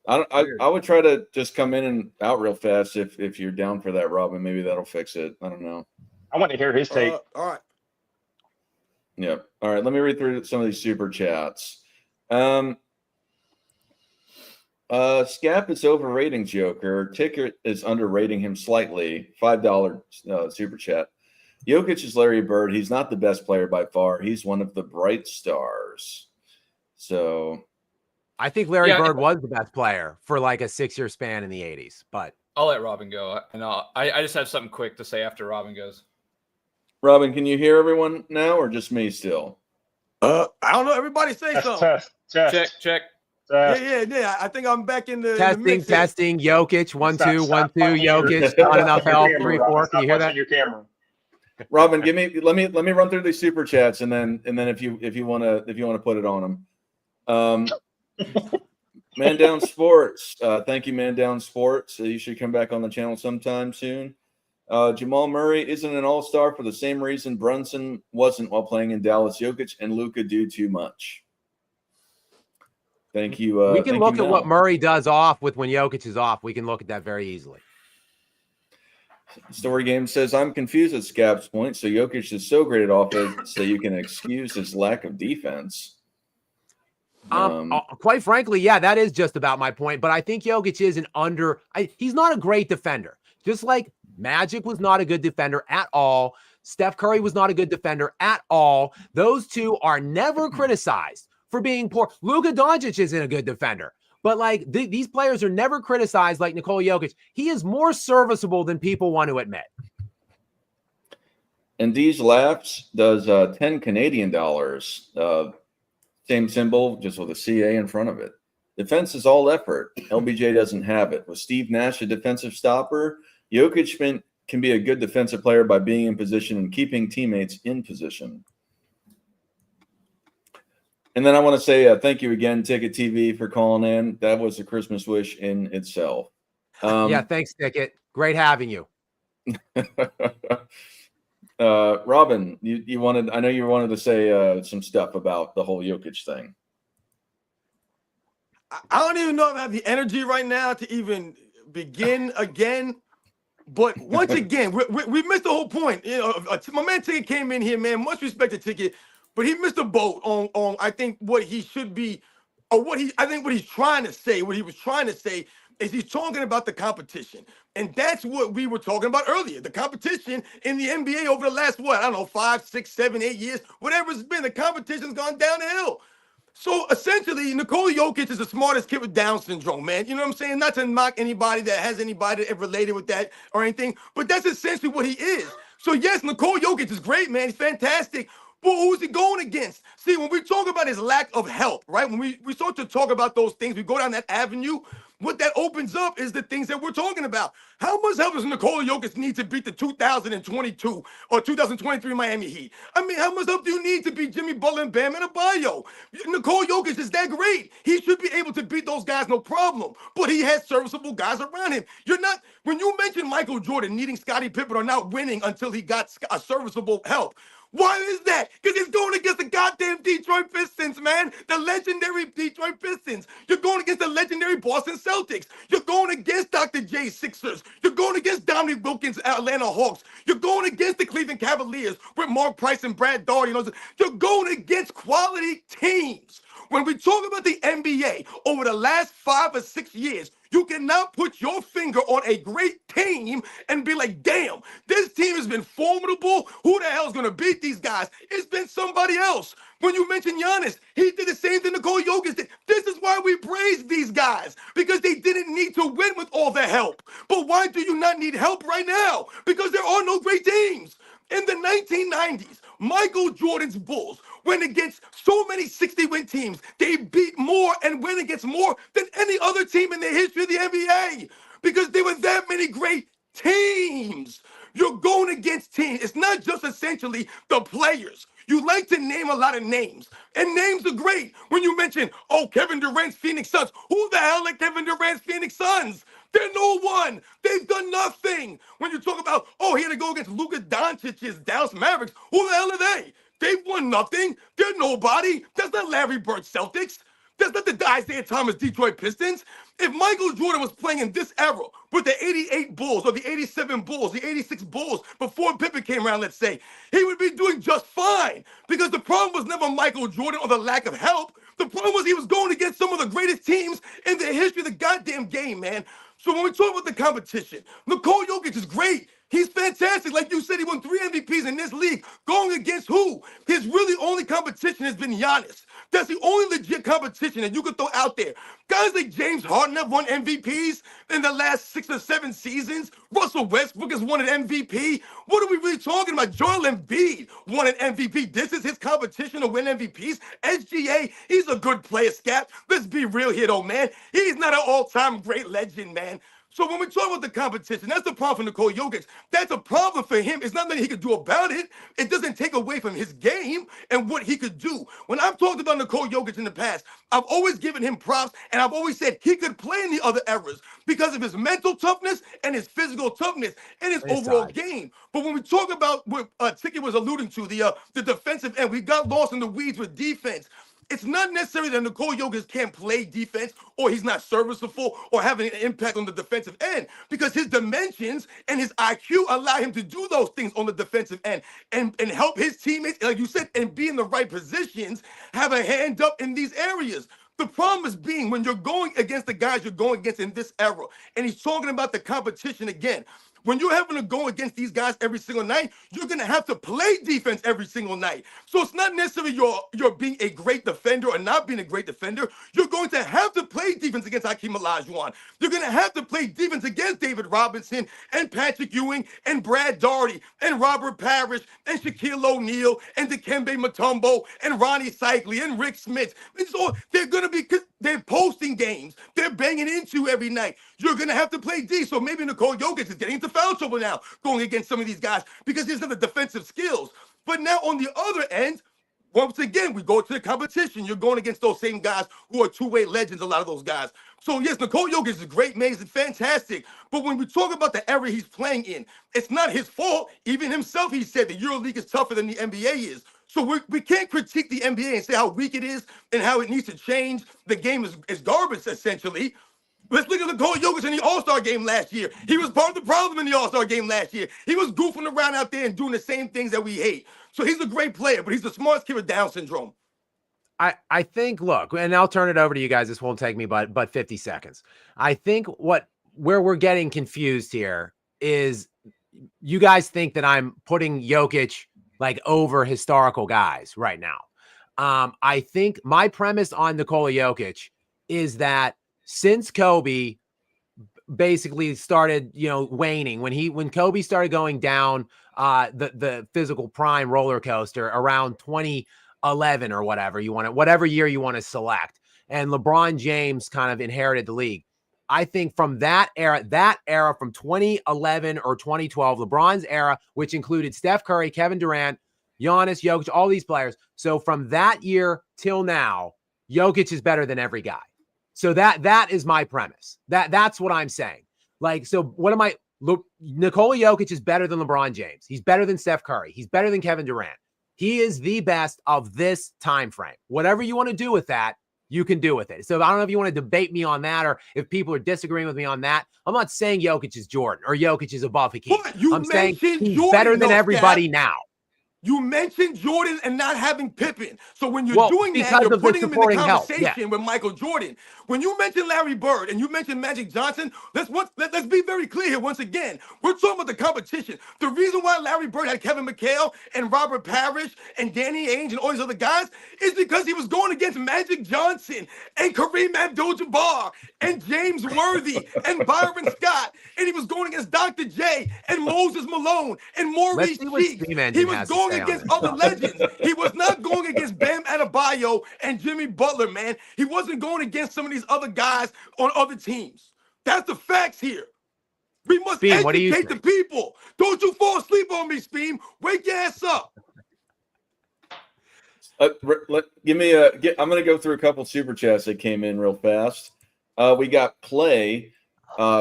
I would try to just come in and out real fast if you're down for that, Robin. Maybe that'll fix it. I don't know. I want to hear his take. All right. Yeah. All right. Let me read through some of these super chats. Scap is overrating Joker. Ticket is underrating him slightly. $5 super chat. Jokic is Larry Bird. He's not the best player by far. He's one of the bright stars. So I think Larry Bird was the best player for like a 6-year span in the 80s, but I'll let Robin go. And I just have something quick to say after Robin goes. Robin, can you hear everyone now or just me still? I don't know. Everybody say something. Test. Check. Yeah. I think I'm back in the testing. Jokic, 1 Stop 2 1 2. punching Jokic, your- not enough help. Camera, 3 Robin. 4. Can Stop you hear punching that? Your camera. Robin, let me run through these super chats and then if you want to put it on them. Man Down Sports. Thank you, Man Down Sports. You should come back on the channel sometime soon. Jamal Murray isn't an all-star for the same reason Brunson wasn't while playing in Dallas. Jokic and Luka do too much. Thank you. We can thank look you, at what Mel. Murray does off with when Jokic is off. We can look at that very easily. Story Game says, I'm confused at Scap's point. So Jokic is so great at offense so you can excuse his lack of defense. Quite frankly, yeah, that is just about my point. But I think Jokic is he's not a great defender. Just like Magic was not a good defender at all. Steph Curry was not a good defender at all. Those two are never criticized for being poor. Luka Doncic isn't a good defender. But like these players are never criticized like Nikola Jokic. He is more serviceable than people want to admit. And these laughs does 10 Canadian dollars. Same symbol, just with a CA in front of it. Defense is all effort. LBJ doesn't have it. With Steve Nash a defensive stopper, Jokic can be a good defensive player by being in position and keeping teammates in position. And then I want to say thank you again, Ticket TV, for calling in. That was a Christmas wish in itself. Yeah, thanks, Ticket. Great having you. Robin, I know you wanted to say some stuff about the whole Jokic thing. I don't even know if I have the energy right now to even begin again. But once again, we missed the whole point. You know, my man Ticket came in here, man. Much respect to Ticket, but he missed a boat on I think what he should be, or what he's trying to say. What he was trying to say is he's talking about the competition, and that's what we were talking about earlier. The competition in the NBA over the last 5, 6, 7, 8 years, whatever it's been, the competition's gone downhill. So essentially, Nikola Jokic is the smartest kid with Down syndrome, man. You know what I'm saying? Not to knock anybody that has anybody that related with that or anything, but that's essentially what he is. So yes, Nikola Jokic is great, man. He's fantastic. But who's he going against? See, when we talk about his lack of help, right? When we start to talk about those things, we go down that avenue. What that opens up is the things that we're talking about. How much help does Nikola Jokic need to beat the 2022 or 2023 Miami Heat? I mean, how much help do you need to beat Jimmy Butler and Bam Adebayo? Nikola Jokic is that great. He should be able to beat those guys, no problem. But he has serviceable guys around him. When you mention Michael Jordan needing Scottie Pippen or not winning until he got a serviceable help, why is that? Because he's going against the goddamn Detroit Pistons, man. The legendary Detroit Pistons. You're going against the legendary Boston Celtics. You're going against Dr. J Sixers. You're going against Dominique Wilkins' Atlanta Hawks. You're going against the Cleveland Cavaliers with Mark Price and Brad Daugherty. You're going against quality teams. When we talk about the NBA over the last 5 or 6 years, you cannot put your finger on a great team and be like, damn, this team has been formidable. Who the hell is going to beat these guys? It's been somebody else. When you mention Giannis, he did the same thing Nikola Jokic did. This is why we praise these guys, because they didn't need to win with all the help. But why do you not need help right now? Because there are no great teams. In the 1990s, Michael Jordan's Bulls went against so many 60-win teams. They beat more and win against more than any other team in the history of the NBA because there were that many great teams. You're going against teams. It's not just essentially the players. You like to name a lot of names, and names are great. When you mention, Kevin Durant's Phoenix Suns, who the hell are Kevin Durant's Phoenix Suns? They're no one. They've done nothing. When you talk about, he had to go against Luka Doncic's Dallas Mavericks, who the hell are they? They've won nothing. They're nobody. That's not Larry Bird Celtics. That's not the Isaiah Thomas Detroit Pistons. If Michael Jordan was playing in this era with the 88 Bulls or the 87 Bulls, the 86 Bulls, before Pippen came around, let's say, he would be doing just fine because the problem was never Michael Jordan or the lack of help. The problem was he was going against some of the greatest teams in the history of the goddamn game, man. So when we talk about the competition, Nikola Jokic is great. He's fantastic. Like you said, he won 3 MVPs in this league. Going against who? His really only competition has been Giannis. That's the only legit competition that you could throw out there. Guys like James Harden have won MVPs in the last 6 or 7 seasons. Russell Westbrook has won an MVP. What are we really talking about? Joel Embiid won an MVP. This is his competition to win MVPs. SGA, he's a good player, Scap. Let's be real here, though, man. He's not an all-time great legend, man. So when we talk about the competition, that's the problem for Nikola Jokic. That's a problem for him. It's not that he could do about it. It doesn't take away from his game and what he could do. When I've talked about Nikola Jokic in the past, I've always given him props, and I've always said he could play in the other eras because of his mental toughness and his physical toughness and his overall game. But when we talk about what Tiki was alluding to, the defensive end, we got lost in the weeds with defense. It's not necessarily that Nikola Jokic can't play defense or he's not serviceable or having an impact on the defensive end because his dimensions and his IQ allow him to do those things on the defensive end and help his teammates, like you said, and be in the right positions, have a hand up in these areas. The problem is being when you're going against the guys you're going against in this era, and he's talking about the competition again. When you're having to go against these guys every single night, you're going to have to play defense every single night. So it's not necessarily you're being a great defender or not being a great defender. You're going to have to play defense against Hakeem Olajuwon. You're going to have to play defense against David Robinson and Patrick Ewing and Brad Daugherty and Robert Parrish and Shaquille O'Neal and Dikembe Mutombo and Ronnie Cycli and Rick Smith. They're going to be they're posting games. They're banging into every night. You're going to have to play D. So maybe Nikola Jokic is getting into foul trouble now going against some of these guys because he doesn't have the defensive skills. But now on the other end, once again, we go to the competition. You're going against those same guys who are two-way legends, a lot of those guys. So, yes, Nikola Jokic is great, amazing, fantastic. But when we talk about the era he's playing in, it's not his fault. Even himself, he said the EuroLeague is tougher than the NBA is. So we can't critique the NBA and say how weak it is and how it needs to change. The game is garbage, essentially. Let's look at Nikola Jokic in the All-Star game last year. He was part of the problem in the All-Star game last year. He was goofing around out there and doing the same things that we hate. So he's a great player, but he's the smartest kid with Down syndrome. I think, look, and I'll turn it over to you guys. This won't take me but 50 seconds. I think where we're getting confused here is you guys think that I'm putting Jokic like over historical guys right now. I think my premise on Nikola Jokic is that since Kobe basically started, waning, when Kobe started going down the physical prime roller coaster around 2011 or whatever year you want to select, and LeBron James kind of inherited the league. I think from that era from 2011 or 2012, LeBron's era, which included Steph Curry, Kevin Durant, Giannis, Jokic, all these players. So from that year till now, Jokic is better than every guy. So that is my premise. That's what I'm saying. Like, so what am I? Look, Nikola Jokic is better than LeBron James. He's better than Steph Curry. He's better than Kevin Durant. He is the best of this time frame. Whatever you want to do with that, you can do with it. So I don't know if you want to debate me on that or if people are disagreeing with me on that. I'm not saying Jokic is Jordan or Jokic is above Hakeem. I'm saying he's Jordan, better than everybody now. You mentioned Jordan and not having Pippen. So when you're doing that, you're putting him in the conversation with Michael Jordan. When you mention Larry Bird and you mention Magic Johnson, let's be very clear here once again. We're talking about the competition. The reason why Larry Bird had Kevin McHale and Robert Parrish and Danny Ainge and all these other guys is because he was going against Magic Johnson and Kareem Abdul-Jabbar and James Worthy and Byron Scott. And he was going against Dr. J and Moses Malone and Maurice Cheeks. He was going against other legends. He was not going against Bam Adebayo and Jimmy Butler, man. He wasn't going against some of these other guys on other teams. That's the facts here. We must educate the people. Don't you fall asleep on me, Speem. Wake your ass up. I'm going to go through a couple super chats that came in real fast. We got Play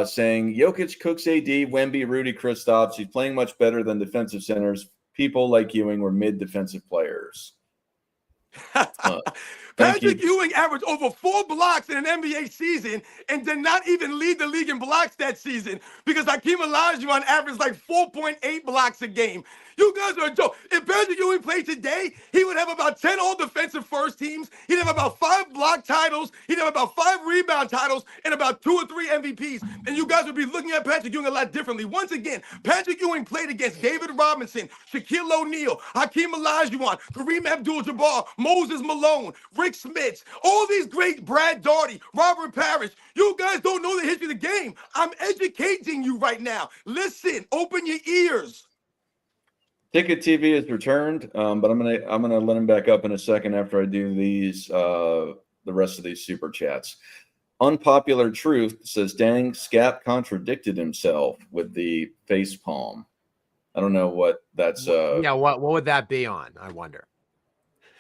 saying Jokic cooks AD, Wemby, Rudy, Kristaps. He's playing much better than defensive centers. People like Ewing were mid-defensive players. Patrick Ewing averaged over 4 blocks in an NBA season and did not even lead the league in blocks that season because Hakeem Olajuwon averaged like 4.8 blocks a game. You guys are a joke. If Patrick Ewing played today, he would have about 10 all-defensive first teams. He'd have about 5 block titles. He'd have about 5 rebound titles and about 2 or 3 MVPs. And you guys would be looking at Patrick Ewing a lot differently. Once again, Patrick Ewing played against David Robinson, Shaquille O'Neal, Hakeem Olajuwon, Kareem Abdul-Jabbar, Moses Malone, Rick Smith, all these great Brad Daugherty, Robert Parrish. You guys don't know the history of the game. I'm educating you right now. Listen, open your ears. Ticket TV is returned, but I'm gonna let him back up in a second after I do these the rest of these super chats. Unpopular truth says, dang, Scap contradicted himself with the face palm. I don't know what that's. Yeah, what would that be on? I wonder.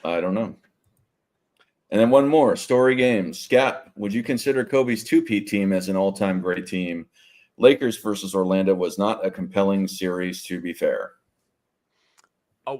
I don't know. And then one more, Story Games. Scap, would you consider Kobe's two-peat team as an all-time great team? Lakers versus Orlando was not a compelling series, to be fair.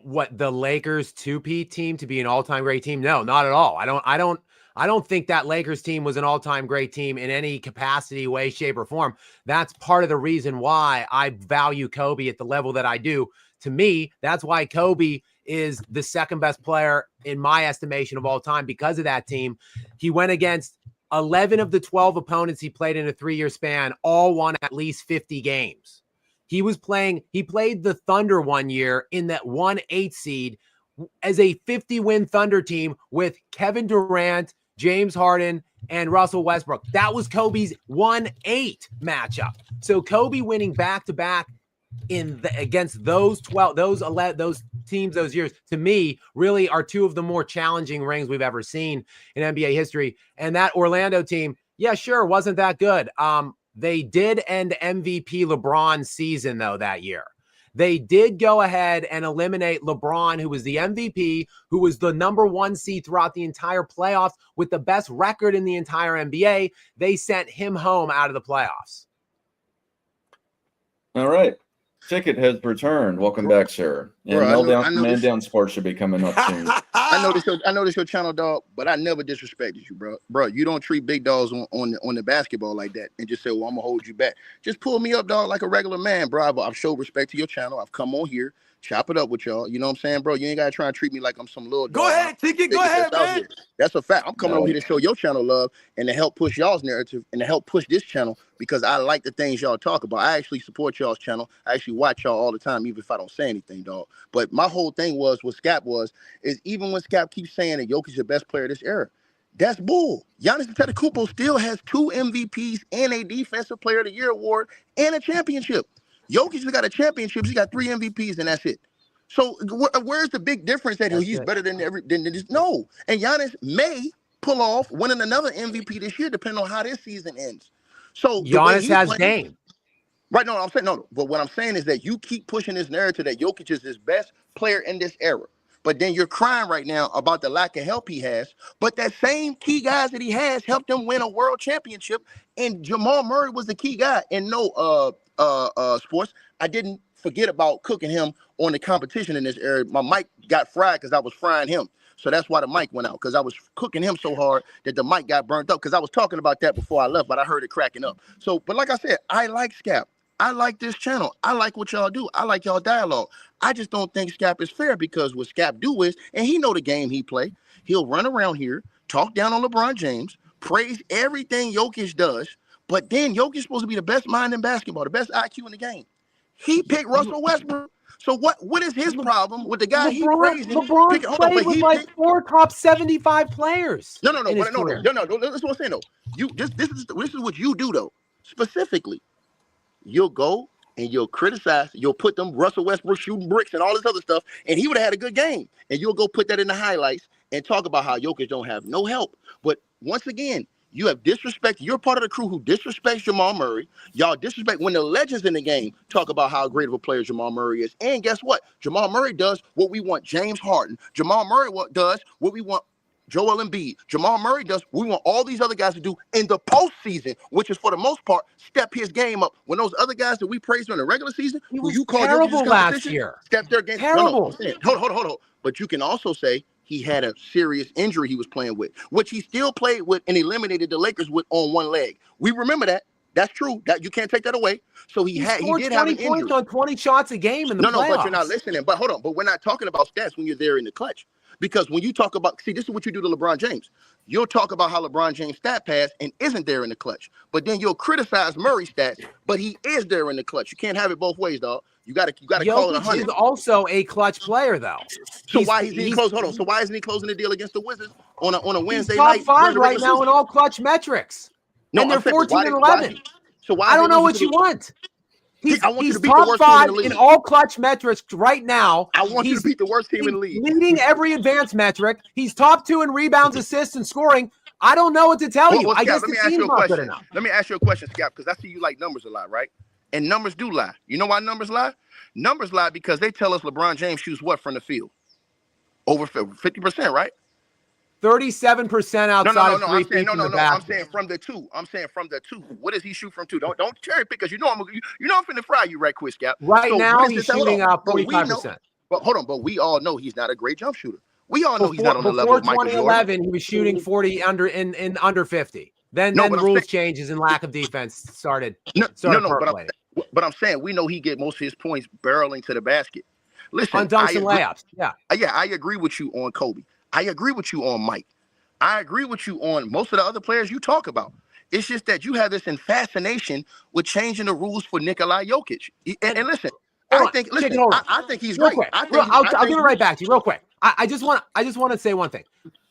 What, the Lakers two-peat team to be an all-time great team? No, not at all. I don't think that Lakers team was an all-time great team in any capacity, way, shape, or form. That's part of the reason why I value Kobe at the level that I do. To me, that's why Kobe is the second best player in my estimation of all time because of that team. He went against 11 of the 12 opponents he played in a 3-year span, all won at least 50 games. He played the Thunder one year in that 1-8 seed as a 50-win Thunder team with Kevin Durant, James Harden, and Russell Westbrook. That was Kobe's 1-8 matchup. So Kobe winning back-to-back against those 12, those teams, those years, to me, really are two of the more challenging rings we've ever seen in NBA history. And that Orlando team, yeah, sure, wasn't that good. They did end MVP LeBron's season, though, that year. They did go ahead and eliminate LeBron, who was the MVP, who was the number 1 seed throughout the entire playoffs with the best record in the entire NBA. They sent him home out of the playoffs. All right. Ticket has returned. Welcome back, sir. And Man Down Sports should be coming up soon. I know this your channel, dog, but I never disrespected you, bro. Bro, you don't treat big dogs on the basketball like that and just say, well, I'm going to hold you back. Just pull me up, dog, like a regular man, bro. I've showed respect to your channel. I've come on here, chop it up with y'all. You know what I'm saying, bro? You ain't got to try and treat me like I'm some little dog. Go ahead, Ticket. Go ahead, man. That's a fact. I'm coming over here to show your channel love and to help push y'all's narrative and to help push this channel because I like the things y'all talk about. I actually support y'all's channel. I actually watch y'all all the time, even if I don't say anything, dog. But my whole thing was, what Scap is even when Scap keeps saying that Jokic is the best player of this era, that's bull. Giannis Antetokounmpo still has 2 MVPs and a Defensive Player of the Year award and a championship. Jokic has got a championship. He's got 3 MVPs, and that's it. So where's the big difference that he's better than this? No. And Giannis may pull off winning another MVP this year, depending on how this season ends. So Giannis has Dame. Right, no, I'm saying no. But what I'm saying is that you keep pushing this narrative that Jokic is his best player in this era. But then you're crying right now about the lack of help he has. But that same key guys that he has helped him win a world championship. And Jamal Murray was the key guy. And no, sports, I didn't forget about cooking him on the competition in this area. My mic got fried because I was frying him. So that's why the mic went out, because I was cooking him so hard that the mic got burnt up, because I was talking about that before I left, but I heard it cracking up. So, but like I said, I like Scap. I like this channel. I like what y'all do. I like y'all dialogue. I just don't think Scap is fair, because what Scap do is, and he know the game he play, he'll run around here, talk down on LeBron James, praise everything Jokic does, but then Jokic is supposed to be the best mind in basketball, the best IQ in the game. He picked Russell Westbrook. So what is his problem with the guy he praised? LeBron played with like 4 top 75 players. No. That's what I'm saying though. This is what you do though. Specifically, you'll go and you'll criticize. You'll put them Russell Westbrook shooting bricks and all this other stuff, and he would have had a good game. And you'll go put that in the highlights and talk about how Jokic don't have no help. But once again, you have disrespected. You're part of the crew who disrespects Jamal Murray. Y'all disrespect when the legends in the game talk about how great of a player Jamal Murray is. And guess what? Jamal Murray does what we want James Harden. Jamal Murray does what we want Joel Embiid. Jamal Murray does what we want all these other guys to do in the postseason, which is for the most part step his game up. When those other guys that we praised during the regular season, who you called terrible last year, step their game. Terrible. No. Hold on. But you can also say he had a serious injury he was playing with, which he still played with and eliminated the Lakers with on one leg. We remember that. That's true. That you can't take that away. So he did have an injury. Points on 20 shots a game in the playoffs. No, but you're not listening. But hold on. But we're not talking about stats when you're there in the clutch. Because when you talk about, this is what you do to LeBron James. You'll talk about how LeBron James stat pass and isn't there in the clutch. But then you'll criticize Murray's stats, but he is there in the clutch. You can't have it both ways, dog. You gotta call it 100. He's also a clutch player, though. So why isn't he closing? Hold on. So why isn't he closing the deal against the Wizards on a Wednesday top night? He's top 5 right now in all clutch metrics. No, and they're 14 and 11. Why I don't know what you want. He's top 5 in all clutch metrics right now. I want you to beat the worst team in the league. Leading every advanced metric. He's top 2 in rebounds, assists, and scoring. I don't know what to tell you. Well, I guess Scap, the team's not good enough. Let me ask you a question, Scap, because I see you like numbers a lot, right? And numbers do lie. You know why numbers lie? Numbers lie because they tell us LeBron James shoots what from the field? Over 50%, right? 37% outside of 3 feet from the I'm basket. saying from the two. What does he shoot from two? Don't cherry pick because you know I'm finna fry you right quick, Scap. Right So now what is he's this? Hold shooting on. out But we 45%. But hold on, but we all know he's not a great jump shooter. We all know he's not on the Before level of Michael Jordan. 2011, he was shooting 40 in under 50. Then No, but I'm rules saying- changes and lack of defense started No, percolating. but I'm saying we know he get most of his points barreling to the basket. Listen, On dunks and layups. Yeah. Yeah, I agree with you on Kobe. I agree with you on Mike. I agree with you on most of the other players you talk about. It's just that you have this fascination with changing the rules for Nikolai Jokic. And listen, I think he's real great. quick. I'll give it right back to you real quick. I just want to say one thing.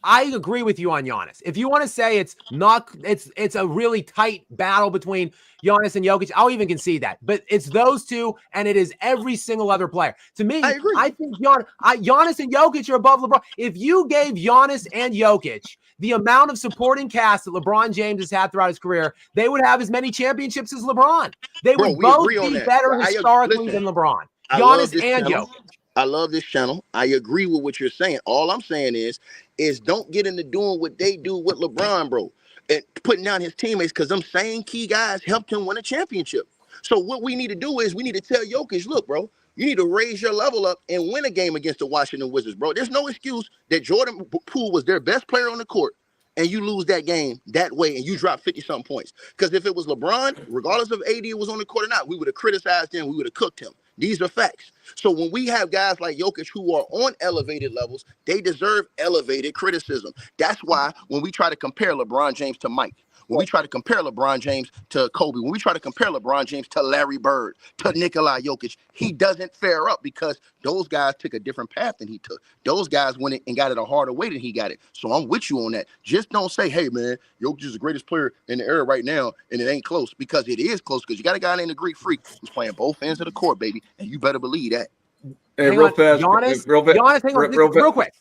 I agree with you on Giannis. If you want to say it's a really tight battle between Giannis and Jokic, I'll even concede that. But it's those two, and it is every single other player. To me, I think Giannis and Jokic are above LeBron. If you gave Giannis and Jokic the amount of supporting cast that LeBron James has had throughout his career, they would have as many championships as LeBron. They would both be better historically than LeBron. Giannis and Jokic. I love this channel. I agree with what you're saying. All I'm saying is don't get into doing what they do with LeBron, bro, and putting down his teammates because them same key guys helped him win a championship. So what we need to do is we need to tell Jokic, look, bro, you need to raise your level up and win a game against the Washington Wizards, bro. There's no excuse that Jordan Poole was their best player on the court and you lose that game that way and you drop 50-something points. Because if it was LeBron, regardless of AD was on the court or not, we would have criticized him. We would have cooked him. These are facts. So when we have guys like Jokic who are on elevated levels, they deserve elevated criticism. That's why when we try to compare LeBron James to Mike, when we try to compare LeBron James to Kobe, when we try to compare LeBron James to Larry Bird, to Nikolai Jokic, he doesn't fare up because those guys took a different path than he took. Those guys went and got it a harder way than he got it. So I'm with you on that. Just don't say, hey, man, Jokic is the greatest player in the era right now, and it ain't close, because it is close, because you got a guy named the Greek Freak who's playing both ends of the court, baby, and you better believe that. Hey, real quick.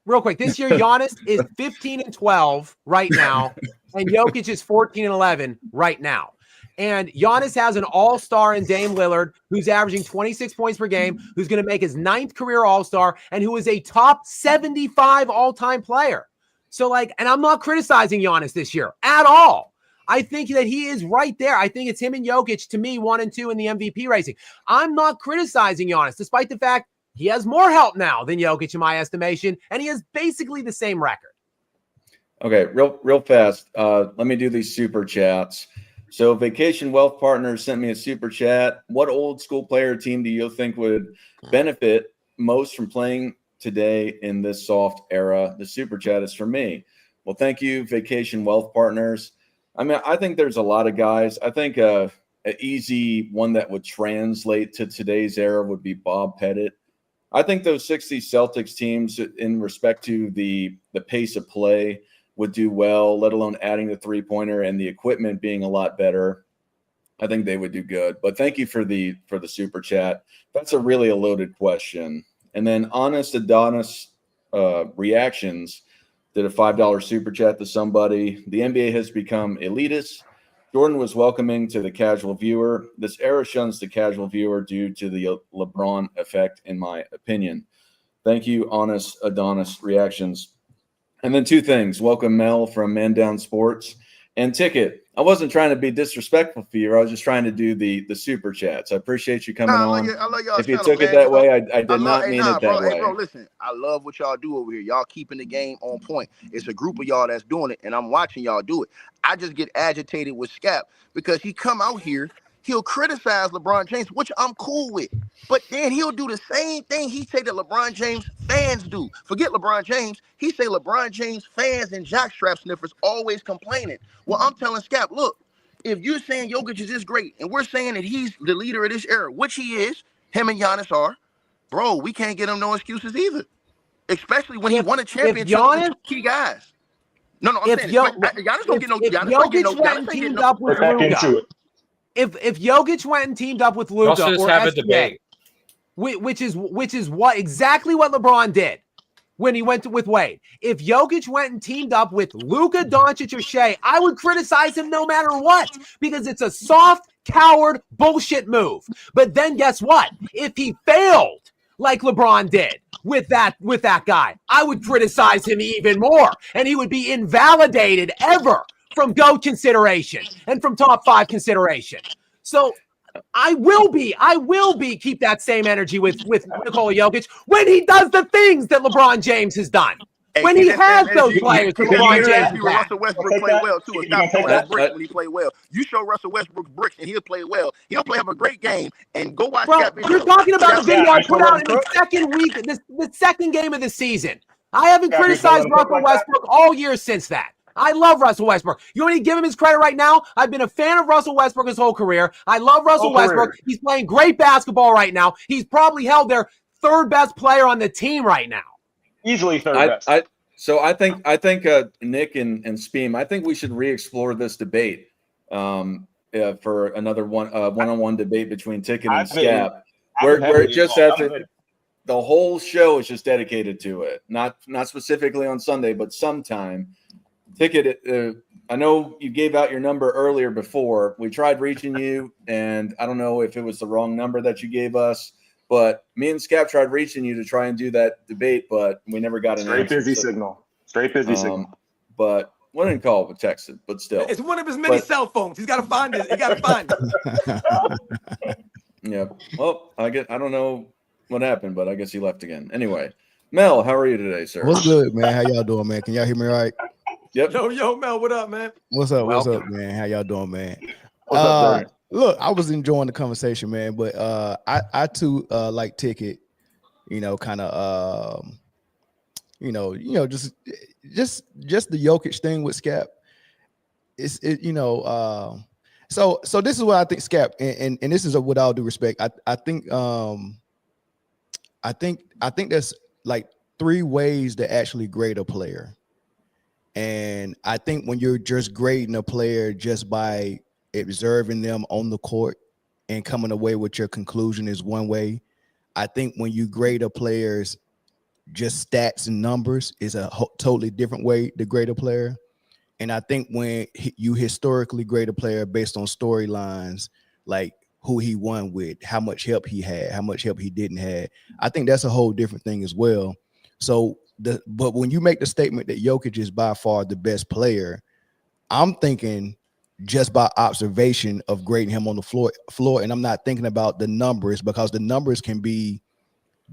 Real quick. This year, Giannis is 15-12 right now, and Jokic is 14-11 right now. And Giannis has an all-star in Dame Lillard, who's averaging 26 points per game, who's going to make his 9th career all-star, and who is a top 75 all-time player. So, and I'm not criticizing Giannis this year at all. I think that he is right there. I think it's him and Jokic, to me, 1 and 2 in the MVP racing. I'm not criticizing Giannis, despite the fact he has more help now than Jokic in my estimation, and he has basically the same record. Okay, real fast. Let me do these super chats. So Vacation Wealth Partners sent me a super chat. What old school player team do you think would benefit most from playing today in this soft era? The super chat is for me. Well, thank you, Vacation Wealth Partners. I mean, I think there's a lot of guys. I think an easy one that would translate to today's era would be Bob Pettit. I think those 60s Celtics teams, in respect to the pace of play, would do well, let alone adding the three-pointer and the equipment being a lot better. I think they would do good. But thank you for the super chat. That's a loaded question. And then Honest Adonis Reactions did a $5 super chat to somebody. The NBA has become elitist. Jordan was welcoming to the casual viewer. This era shuns the casual viewer due to the LeBron effect, in my opinion. Thank you, Honest Adonis Reactions. And then 2 things. Welcome, Mel from Man Down Sports. And Ticket. I wasn't trying to be disrespectful for you. I was just trying to do the super chats. I appreciate you coming on. I love y'all if you channel, took man. it that way, I did not mean it that way. Hey, bro, listen. I love what y'all do over here. Y'all keeping the game on point. It's a group of y'all that's doing it, and I'm watching y'all do it. I just get agitated with Scap because he come out here, he'll criticize LeBron James, which I'm cool with. But then he'll do the same thing he say that LeBron James fans do. Forget LeBron James. He say LeBron James fans and jockstrap sniffers always complaining. Well, I'm telling Scap, look, if you're saying Jokic is this great and we're saying that he's the leader of this era, which he is, him and Giannis are, bro, we can't get him no excuses either. Especially when he won a championship with 2 key guys. No, I'm saying Giannis don't get no. Jokic went and teamed up with Luka. If Jokic went and teamed up with Luka or have a SGA, debate. which is exactly what LeBron did. when he went with Wade. If Jokic went and teamed up with Luka Doncic or Shea, I would criticize him no matter what, because it's a soft, coward bullshit move. But then guess what? If he failed like LeBron did with that guy, I would criticize him even more, and he would be invalidated ever from GOAT consideration and from top 5 consideration. So I will keep that same energy with Nikola Jokic when he does the things that LeBron James has done. When he has those players that LeBron James has had. Russell Westbrook played well too. And stop throwing his bricks when he played well. You show Russell Westbrook bricks and he'll play well. He'll have a great game. And go watch that video. You're talking about the video I put out in the second week, the second game of the season. I haven't criticized Russell Westbrook all year since that. I love Russell Westbrook. You want me to give him his credit right now? I've been a fan of Russell Westbrook his whole career. I love Russell Westbrook. He's playing great basketball right now. He's probably held their third best player on the team right now. Easily third best. So I think Nick and Speem, I think we should re-explore this debate for another one-on-one debate between Ticket and Scap, where it just after the whole show is just dedicated to it, not specifically on Sunday, but sometime. Ticket, I know you gave out your number earlier before. We tried reaching you, and I don't know if it was the wrong number that you gave us, but me and Scap tried reaching you to try and do that debate, but we never got an answer. Straight busy signal. But we didn't call, but texted, but still. It's one of his many cell phones. He's got to find it. Yeah. Well, I don't know what happened, but I guess he left again. Anyway, Mel, how are you today, sir? What's good, man? How y'all doing, man? Can y'all hear me right? Yep. Yo, Mel, what up, man? What's up? Welcome. What's up, man? How y'all doing, man? What's up, Barry? Look, I was enjoying the conversation, man, but I too like Ticket, kind of just the Jokic thing with Scap. So this is what I think, Scap, and this is with all due respect. I think there's like 3 ways to actually grade a player. And I think when you're just grading a player just by observing them on the court and coming away with your conclusion is one way. I think when you grade a player's just stats and numbers is a totally different way to grade a player. And I think when you historically grade a player based on storylines, like who he won with, how much help he had, how much help he didn't have, I think that's a whole different thing as well. So but when you make the statement that Jokic is by far the best player, I'm thinking just by observation of grading him on the floor, and I'm not thinking about the numbers, because the numbers can be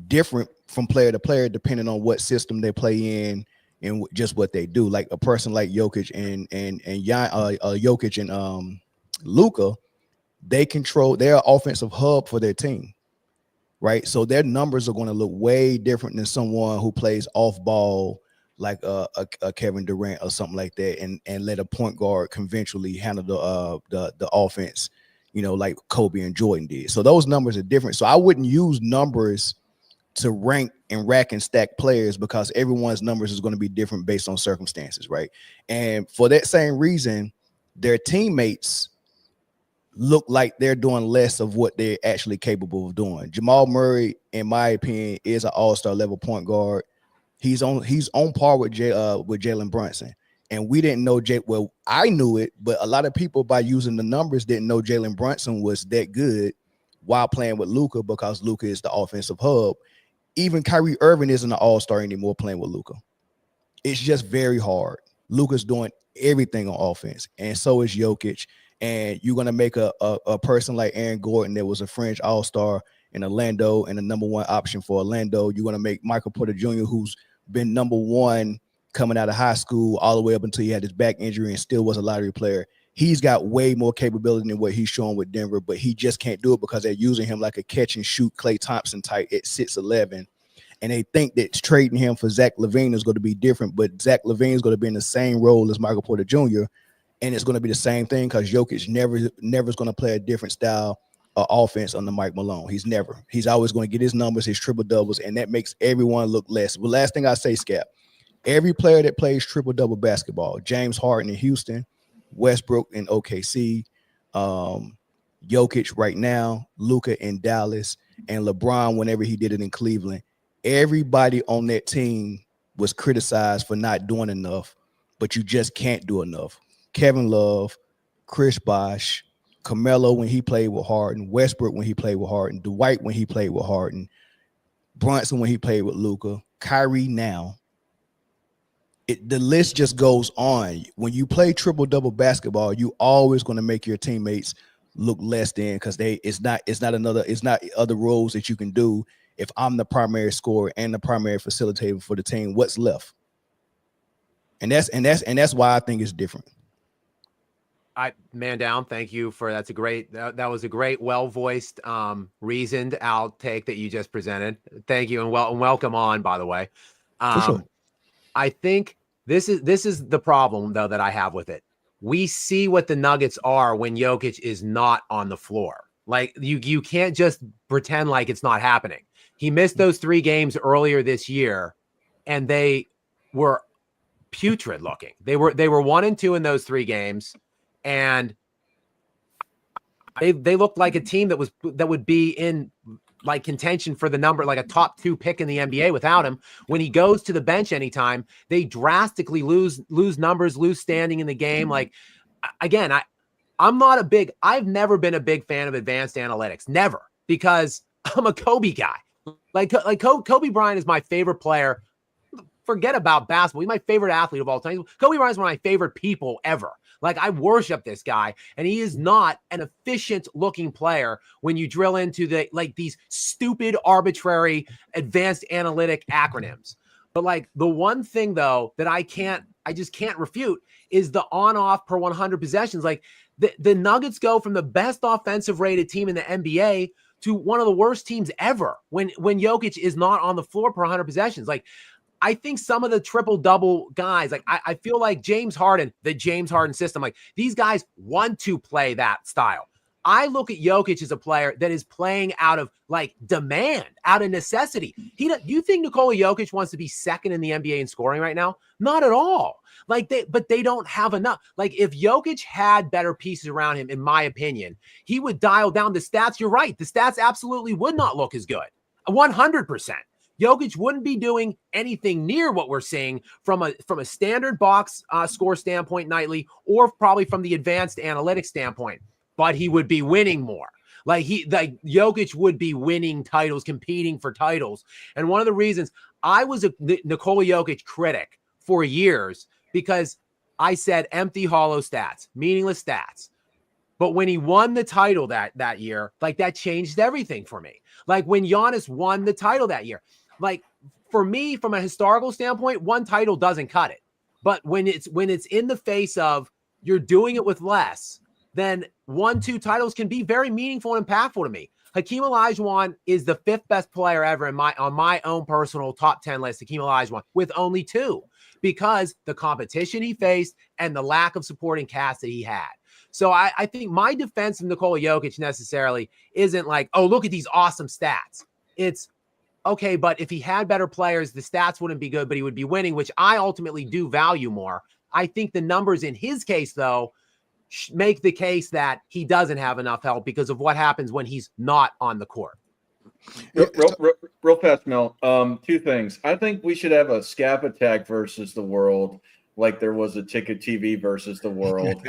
different from player to player depending on what system they play in and just what they do. Like a person like Jokic and Jokic and Luka, they control their offensive hub for their team. Right, so their numbers are going to look way different than someone who plays off ball like a Kevin Durant or something like that, and let a point guard conventionally handle the offense, like Kobe and Jordan did. So those numbers are different. So I wouldn't use numbers to rank and rack and stack players, because everyone's numbers is going to be different based on circumstances, right? And for that same reason, their teammates look like they're doing less of what they're actually capable of doing. Jamal Murray, in my opinion, is an all-star level point guard. He's on par with Jalen Brunson. And we didn't know well, I knew it, but a lot of people by using the numbers didn't know Jalen Brunson was that good while playing with Luka, because Luka is the offensive hub. Even Kyrie Irving isn't an all-star anymore playing with Luka. It's just very hard. Luka's doing everything on offense, and so is Jokic. And you're going to make a person like Aaron Gordon that was a fringe all-star in Orlando and the number 1 option for Orlando. You're going to make Michael Porter Jr., who's been number 1 coming out of high school all the way up until he had his back injury and still was a lottery player. He's got way more capability than what he's showing with Denver, but he just can't do it because they're using him like a catch-and-shoot Klay Thompson type at 6'11". And they think that trading him for Zach LaVine is going to be different, but Zach LaVine is going to be in the same role as Michael Porter Jr., and it's going to be the same thing because Jokic never is going to play a different style of offense under Mike Malone. He's always going to get his numbers, his triple doubles, and that makes everyone look less. Well, last thing I say, Scap, every player that plays triple double basketball, James Harden in Houston, Westbrook in OKC, Jokic right now, Luka in Dallas, and LeBron whenever he did it in Cleveland, everybody on that team was criticized for not doing enough, but you just can't do enough. Kevin Love, Chris Bosh, Carmelo when he played with Harden, Westbrook when he played with Harden, Dwight when he played with Harden, Brunson when he played with Luka, Kyrie now. The list just goes on. When you play triple-double basketball, you always going to make your teammates look less than, because it's not other roles that you can do. If I'm the primary scorer and the primary facilitator for the team, what's left? And that's why I think it's different. Man down. Thank you for that was a great, well-voiced, reasoned outtake that you just presented. Thank you, and welcome on, by the way. For sure. I think this is the problem though that I have with it. We see what the Nuggets are when Jokic is not on the floor. Like you can't just pretend like it's not happening. He missed those 3 games earlier this year, and they were putrid looking. They were 1-2 in those 3 games. And they looked like a team that would be in like contention for the number, like a top 2 pick in the NBA without him. When he goes to the bench anytime, they drastically lose numbers, lose standing in the game. Like, again, I've never been a big fan of advanced analytics, never, because I'm a Kobe guy. Like Kobe Bryant is my favorite player. Forget about basketball. He's my favorite athlete of all time. Kobe Bryant is one of my favorite people ever. Like, I worship this guy, and he is not an efficient looking player when you drill into these stupid, arbitrary, advanced analytic acronyms. But like the one thing though that I just can't refute is the on-off per 100 possessions. Like the Nuggets go from the best offensive rated team in the NBA to one of the worst teams ever when Jokic is not on the floor per 100 possessions. Like, I think some of the triple-double guys, like I feel like James Harden, the James Harden system, like these guys want to play that style. I look at Jokic as a player that is playing out of like demand, out of necessity. Do you think Nikola Jokic wants to be second in the NBA in scoring right now? Not at all. But they don't have enough. Like, if Jokic had better pieces around him, in my opinion, he would dial down the stats. You're right. The stats absolutely would not look as good. 100%. Jokic wouldn't be doing anything near what we're seeing from a standard box score standpoint nightly, or probably from the advanced analytics standpoint, but he would be winning more. Like Jokic would be winning titles, competing for titles. And one of the reasons I was a Nikola Jokic critic for years, because I said empty, hollow stats, meaningless stats. But when he won the title that year, like that changed everything for me. Like when Giannis won the title that year, like for me, from a historical standpoint, one title doesn't cut it. But when it's in the face of you're doing it with less, then 1-2 titles can be very meaningful and impactful to me. Hakeem Olajuwon is the 5th best player ever on my own personal top 10 list. Hakeem Olajuwon with only 2, because the competition he faced and the lack of supporting cast that he had. So I think my defense of Nikola Jokic necessarily isn't like, oh, look at these awesome stats. It's okay, but if he had better players, the stats wouldn't be good, but he would be winning, which I ultimately do value more. I think the numbers in his case, though, make the case that he doesn't have enough help because of what happens when he's not on the court. Real fast, Mel. 2 things. I think we should have a Scap Attack versus the world, like there was a Ticket TV versus the world.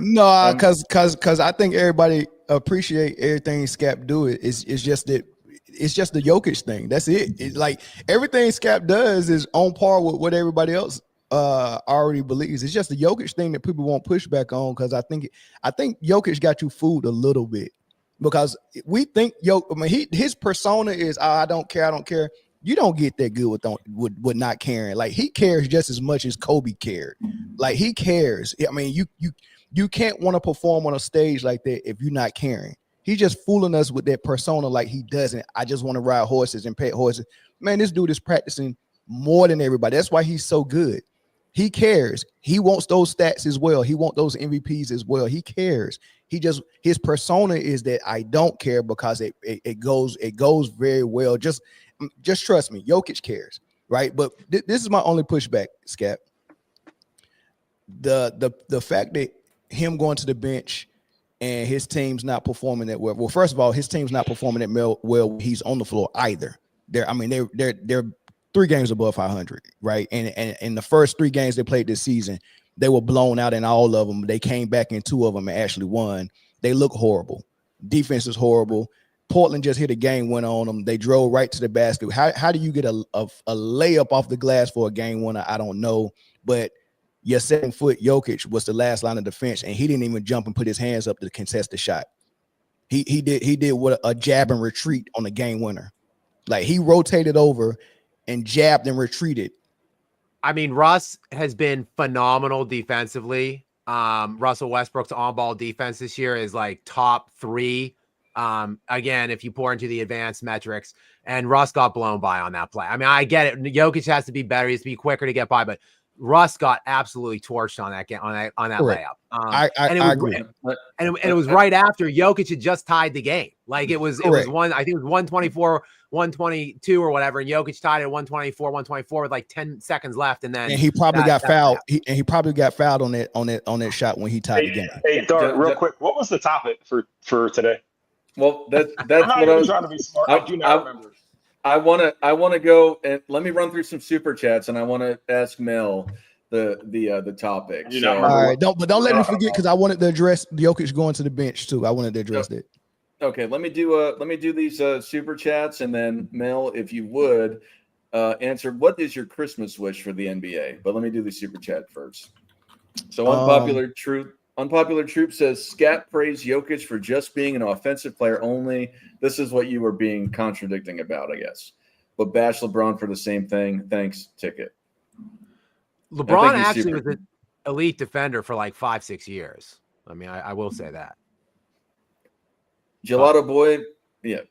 No, because I think everybody appreciate everything Scap do. It's just that it's just the Jokic thing. That's it. It's like everything Scap does is on par with what everybody else already believes. It's just the Jokic thing that people won't push back on, because I think Jokic got you fooled a little bit, because we think his persona is I don't care. You don't get that good with not caring. Like, he cares just as much as Kobe cared. Like, he cares. I mean, you can't want to perform on a stage like that if you're not caring. He's just fooling us with that persona like he doesn't. I just want to ride horses and pet horses. Man, this dude is practicing more than everybody. That's why he's so good. He cares. He wants those stats as well. He wants those MVPs as well. He cares. His persona is that I don't care, because it goes very well. Just trust me. Jokic cares, right? But this is my only pushback, Scap. The fact that him going to the bench and his team's not performing that well. Well, first of all, his team's not performing that well. He's on the floor either. They're 3 games above 500, right? And in the first 3 games they played this season, they were blown out in all of them. They came back in 2 of them and actually won. They look horrible. Defense is horrible. Portland just hit a game winner on them. They drove right to the basket. How do you get a layup off the glass for a game winner? I don't know. But your 7-foot Jokic was the last line of defense, and he didn't even jump and put his hands up to contest the shot. He did what a jab and retreat on the game winner. Like, he rotated over and jabbed and retreated. I mean, Russ has been phenomenal defensively. Russell Westbrook's on-ball defense this year is like top 3. Again, if you pour into the advanced metrics, and Russ got blown by on that play. I mean, I get it. Jokic has to be better. He has to be quicker to get by, but Russ got absolutely torched on that game, on that layup. I agree. And it was right after Jokic had just tied the game. Like, it was one, I think it was 124, 122 or whatever, and Jokic tied at 124, 124 with like 10 seconds left, and then he probably got fouled. He probably got fouled on that shot when he tied the game. Hey, Dart, real quick, what was the topic for today? Well, that's I'm what not I even was trying to be smart. I do not remember. I want to go and let me run through some super chats, and I want to ask Mel the topic. So, all right, don't let me forget, because I wanted to address Jokic going to the bench too. I wanted to address that. Okay, let me do these super chats, and then Mel, if you would answer what is your Christmas wish for the NBA. But let me do the super chat first. So Unpopular Troop says, Scat praised Jokic for just being an offensive player only. This is what you were being contradicting about, I guess. But bash LeBron for the same thing. Thanks, Ticket. LeBron actually was an elite defender for like 5-6 years. I mean, I will say that. Gelato Boy, yeah,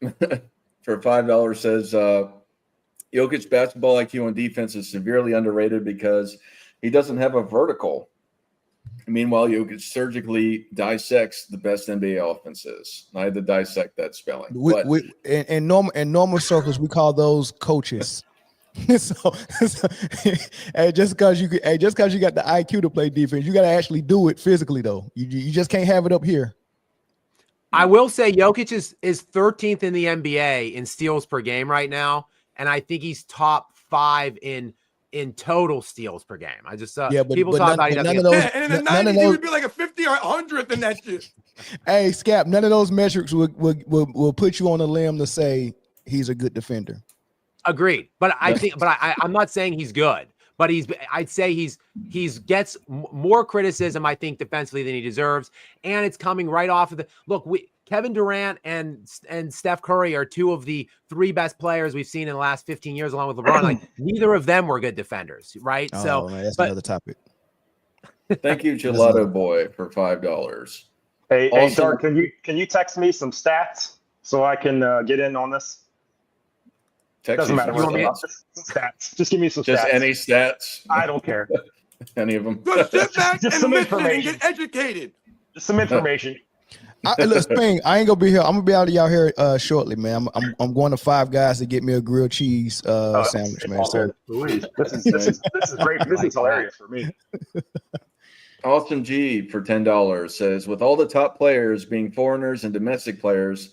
for $5 says, Jokic basketball IQ on defense is severely underrated because he doesn't have a vertical. Meanwhile, Jokic surgically dissects the best NBA offenses. I had to dissect that spelling. In normal circles, we call those coaches. so just because you got the IQ to play defense, you got to actually do it physically, though. You just can't have it up here. I will say Jokic is 13th in the NBA in steals per game right now, and I think he's top 5 in total steals per game. I just saw people talk about none of those. And in the 90s, he would be like a 50 or 100th in that shit. Hey, Scap, none of those metrics will put you on a limb to say he's a good defender. Agreed, but I'm not saying he's good. But I'd say he's gets more criticism, I think, defensively than he deserves, and it's coming right off of the look. Kevin Durant and Steph Curry are 2 of the 3 best players we've seen in the last 15 years, along with LeBron. Like, neither of them were good defenders, right? Oh, man, that's another topic. Thank you, Gelato Boy, for $5. Hey, Dart, can you text me some stats so I can get in on this? Doesn't matter what stats. Just give me some stats. Just any stats. I don't care. Any of them. Just sit back Just and some listen and information. get educated. Just some information. Look, Spring, I ain't gonna be here. I'm gonna be out of y'all here shortly, man. I'm going to Five Guys to get me a grilled cheese sandwich, man. So this is great. This is hilarious for me. Austin G for $10 says, with all the top players being foreigners and domestic players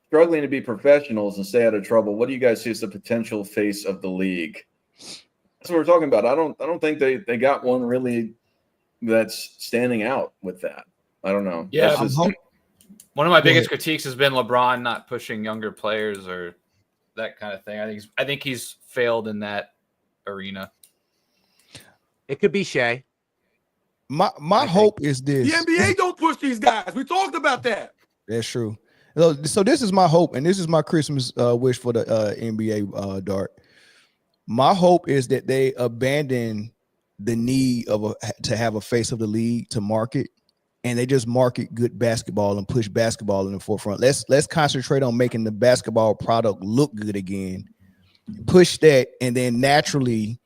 struggling to be professionals and stay out of trouble, what do you guys see as the potential face of the league? That's what we're talking about. I don't think they got one really that's standing out with that. I don't know. Yeah, one of my biggest critiques has been LeBron not pushing younger players or that kind of thing. I think he's failed in that arena. It could be Shea. My hope is this. The NBA don't push these guys. We talked about that. That's true. So this is my hope, and this is my Christmas wish for the NBA, Dart. My hope is that they abandon the need to have a face of the league to market, and they just market good basketball and push basketball in the forefront. Let's concentrate on making the basketball product look good again. Push that, and then naturally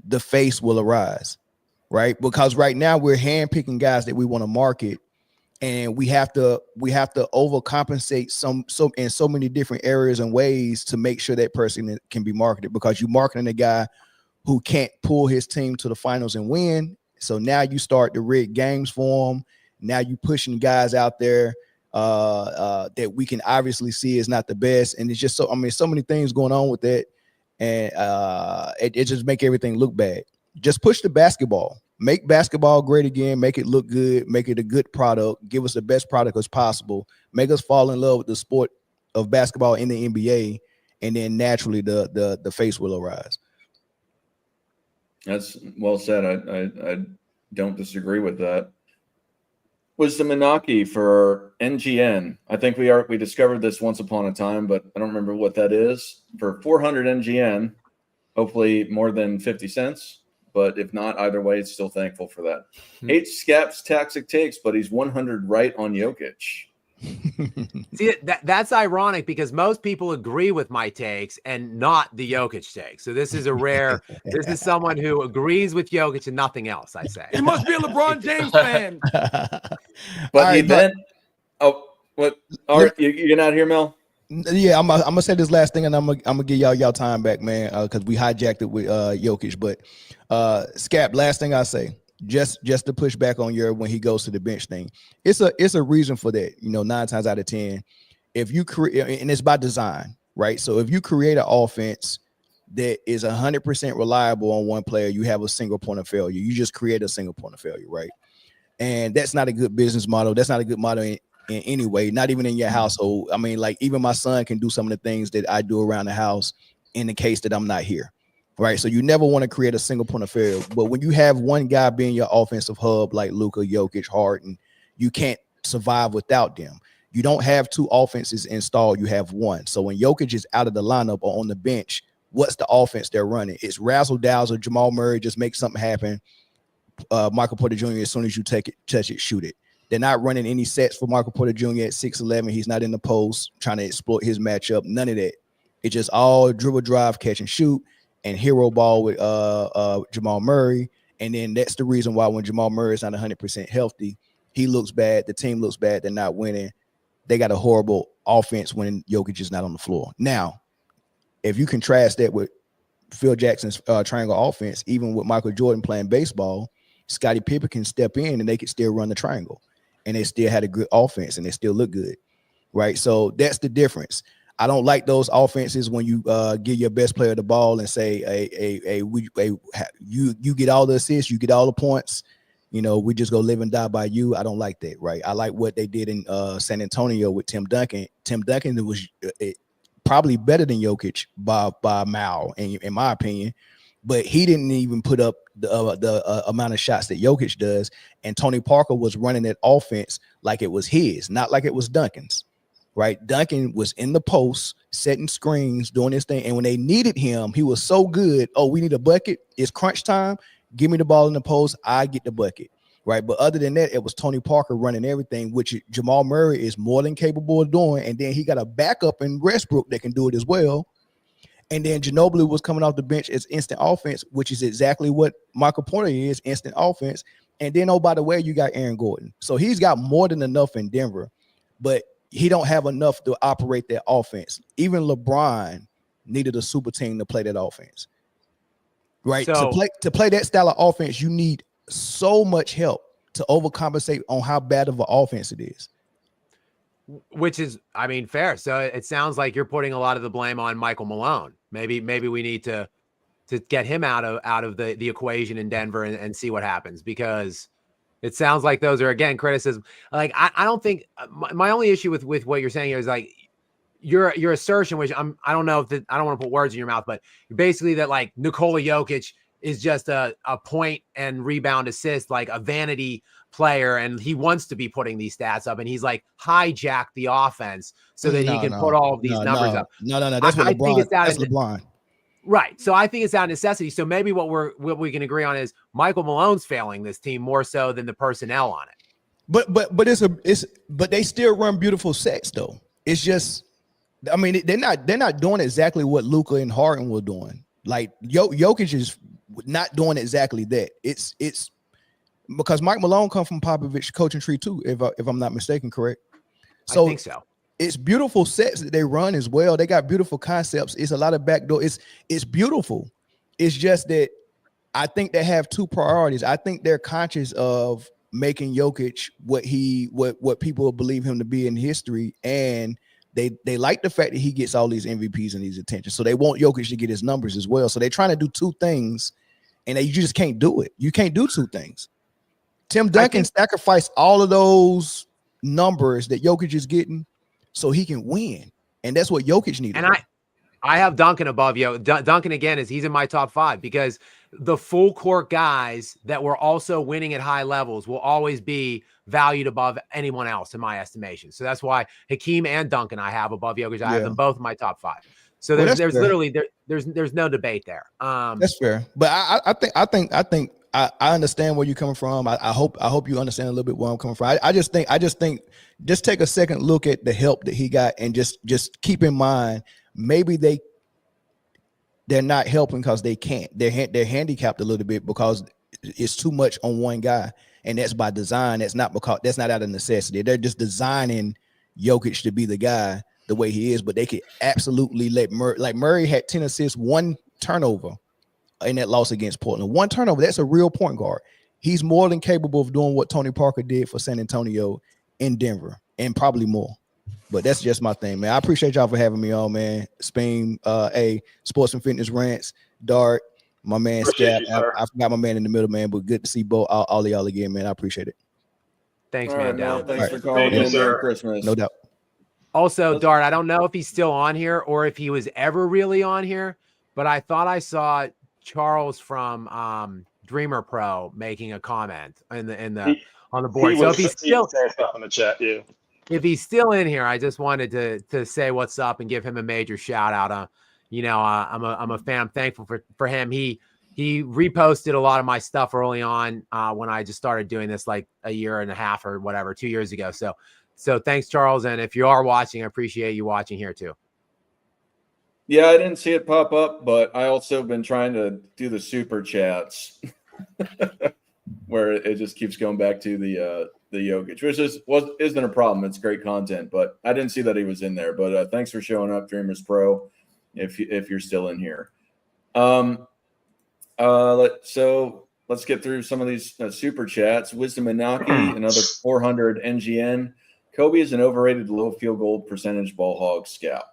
the face will arise, right? Because right now we're handpicking guys that we want to market. And we have to overcompensate in so many different areas and ways to make sure that person can be marketed, because you're marketing a guy who can't pull his team to the finals and win. So now you start to rig games for him. Now you pushing guys out there that we can obviously see is not the best. And it's just so many things going on with that. and it just make everything look bad. Just push the basketball. Make basketball great again. Make it look good. Make it a good product. Give us the best product as possible. Make us fall in love with the sport of basketball in the NBA, and then naturally the face will arise. That's well said. I don't disagree with that. Was the Menaki for NGN? I think we discovered this once upon a time, but I don't remember what that is. For 400 NGN, hopefully more than 50 cents. But if not, either way, it's still thankful for that. Hates Scap's toxic takes, but he's 100 right on Jokic. See, that's ironic because most people agree with my takes and not the Jokic take. So this is a rare. This is someone who agrees with Jokic and nothing else. I say He must be a LeBron James fan. But what? All right, you're not here, Mel. Yeah, I'm gonna say this last thing, and I'm gonna give y'all time back, man, because we hijacked it with Jokic. But Scap, last thing I say, just to push back on your when he goes to the bench thing, it's a reason for that. 9 times out of 10, if you create, and it's by design, right? So if you create an offense that is 100% reliable on one player, you have a single point of failure. You just create a single point of failure, right? And that's not a good business model. That's not a good model in any way, not even in your household. I mean, like even my son can do some of the things that I do around the house in the case that I'm not here, right? So you never want to create a single point of failure. But when you have one guy being your offensive hub like Luka, Jokic, Harden, you can't survive without them. You don't have 2 offenses installed. You have one. So when Jokic is out of the lineup or on the bench, what's the offense they're running? It's razzle dazzle. Jamal Murray just makes something happen. Michael Porter Jr., as soon as you touch it, shoot it. They're not running any sets for Michael Porter Jr. at 6'11". He's not in the post trying to exploit his matchup. None of that. It's just all dribble, drive, catch, and shoot, and hero ball with Jamal Murray. And then that's the reason why when Jamal Murray is not 100% healthy, he looks bad. The team looks bad. They're not winning. They got a horrible offense when Jokic is not on the floor. Now, if you contrast that with Phil Jackson's triangle offense, even with Michael Jordan playing baseball, Scottie Pippen can step in and they can still run the triangle. And they still had a good offense and they still look good, right? So that's the difference. I don't like those offenses when you give your best player the ball and say, you get all the assists, you get all the points. We just go live and die by you. I don't like that, right? I like what they did in San Antonio with Tim Duncan. Tim Duncan was probably better than Jokic by a mile, in my opinion. But he didn't even put up the amount of shots that Jokic does. And Tony Parker was running that offense like it was his, not like it was Duncan's, right? Duncan was in the post, setting screens, doing his thing. And when they needed him, he was so good. Oh, we need a bucket. It's crunch time. Give me the ball in the post. I get the bucket, right? But other than that, it was Tony Parker running everything, which Jamal Murray is more than capable of doing. And then he got a backup in Westbrook that can do it as well. And then Ginobili was coming off the bench as instant offense, which is exactly what Michael Porter is, instant offense. And then, oh, by the way, you got Aaron Gordon. So he's got more than enough in Denver, but he don't have enough to operate that offense. Even LeBron needed a super team to play that offense, right? So, to play that style of offense, you need so much help to overcompensate on how bad of an offense it is. Which is, I mean, fair. So it sounds like you're putting a lot of the blame on Michael Malone. Maybe we need to get him out of the equation in Denver and see what happens, because it sounds like those are, again, criticism. Like I don't think my only issue with what you're saying here is like your assertion, which I don't know if I don't want to put words in your mouth, but basically that like Nikola Jokic is just a point and rebound assist, like a vanity player, and he wants to be putting these stats up, and he's like hijacked the offense so that he can put all of these numbers up. No. That's what LeBron. Think it's that's LeBron. Right. So I think it's out of necessity. So maybe what we can agree on is Michael Malone's failing this team more so than the personnel on it. But they still run beautiful sets though. It's just, I mean, they're not doing exactly what Luka and Harden were doing. Like Jokic is not doing exactly that. It's because Mike Malone come from Popovich coaching tree too, if I'm not mistaken, correct? So I think so. It's beautiful sets that they run as well. They got beautiful concepts. It's a lot of backdoor. It's beautiful. It's just that I think they have 2 priorities. I think they're conscious of making Jokic what people believe him to be in history, and They like the fact that he gets all these MVPs and these attention. So they want Jokic to get his numbers as well. So they're trying to do two things, and you just can't do it. You can't do two things. Tim Duncan sacrificed all of those numbers that Jokic is getting so he can win. And that's what Jokic needed. And I have Duncan above Duncan again he's in my top 5 because the full court guys that were also winning at high levels will always be valued above anyone else in my estimation. So that's why Hakeem and Duncan I have above Jokic. I have them both in my top 5. So there's literally there's no debate there. That's fair. But I think I understand where you're coming from. I hope you understand a little bit where I'm coming from. I just think just take a second look at the help that he got and just keep in mind maybe they're not helping because they can't. They're handicapped a little bit because it's too much on one guy, and that's by design. That's not out of necessity. They're just designing Jokic to be the guy the way he is, but they could absolutely let Murray had 10 assists, 1 turnover in that loss against Portland. 1 turnover, that's a real point guard. He's more than capable of doing what Tony Parker did for San Antonio in Denver, and probably more. But that's just my thing, man. I appreciate y'all for having me on, man. Spain, Sports and Fitness Rants, Dart, my man Scap. I forgot my man in the middle, man, but good to see all of y'all again, man. I appreciate it. Thanks, man. Down. Thanks for calling in. Merry Christmas. No doubt. Also, Dart, I don't know if he's still on here or if he was ever really on here, but I thought I saw Charles from Dreamer Pro making a comment on the board. So if he's still in the chat, yeah. If he's still in here, I just wanted to say what's up and give him a major shout out. I'm a fan. I'm thankful for him. He reposted a lot of my stuff early on when I just started doing this like a year and a half or whatever, 2 years ago. So thanks, Charles. And if you are watching, I appreciate you watching here too. Yeah, I didn't see it pop up, but I also been trying to do the super chats where it just keeps going back to the Jokic, which isn't a problem. It's great content, but I didn't see that he was in there. But thanks for showing up, Dreamers Pro, if you're still in here. Let's get through some of these super chats. Wisdom Inaki, another 400 NGN. Kobe is an overrated low field goal percentage ball hog scout.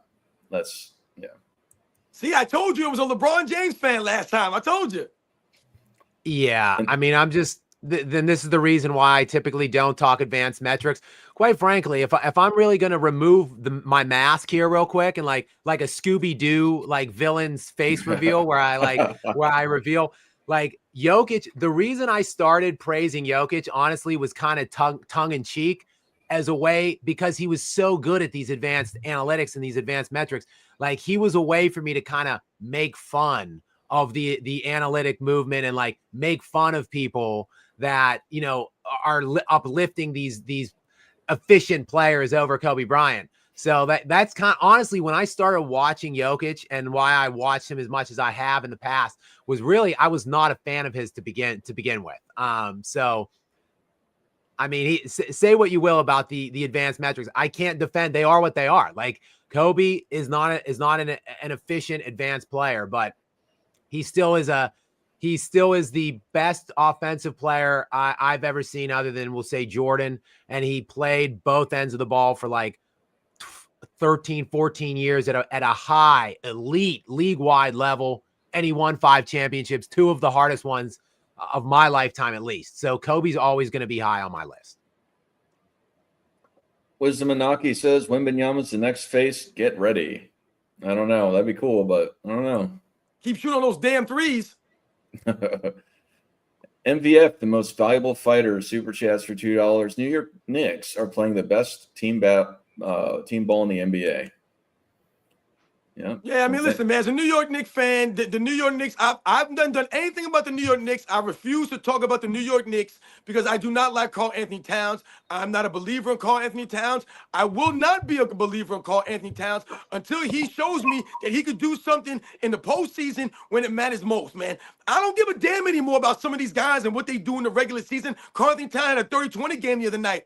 See, I told you it was a LeBron James fan last time. I told you. Yeah, I mean, I'm just then this is the reason why I typically don't talk advanced metrics. Quite frankly, if I'm really going to remove my mask here real quick and like a Scooby-Doo like villain's face reveal where I reveal like Jokic, the reason I started praising Jokic honestly was kind of tongue in cheek as a way because he was so good at these advanced analytics and these advanced metrics. Like he was a way for me to kind of make fun of the analytic movement and like make fun of people that, you know, are uplifting these efficient players over Kobe Bryant. So that's kind of honestly when I started watching Jokic and why I watched him as much as I have in the past was really I was not a fan of his to begin with. So I mean, say what you will about the advanced metrics. I can't defend. They are what they are. Like Kobe is not an efficient advanced player, but he still is the best offensive player I've ever seen other than we'll say Jordan. And he played both ends of the ball for like 13, 14 years at a high elite league-wide level. And he won 5 championships, 2 of the hardest ones of my lifetime at least. So Kobe's always going to be high on my list. Wisdom Inaki says Wembanyama's the next face. Get ready. I don't know. That'd be cool, but I don't know. Keep shooting those damn threes. MVF, the most valuable fighter, super chats for $2. New York Knicks are playing the best team ball in the NBA. Yeah, I mean, listen, man, as a New York Knicks fan, the New York Knicks, I've done anything about the New York Knicks. I refuse to talk about the New York Knicks because I do not like Karl Anthony Towns. I'm not a believer in Karl Anthony Towns. I will not be a believer in Karl Anthony Towns until he shows me that he could do something in the postseason when it matters most, man. I don't give a damn anymore about some of these guys and what they do in the regular season. Karl Anthony Towns had a 30-20 game the other night.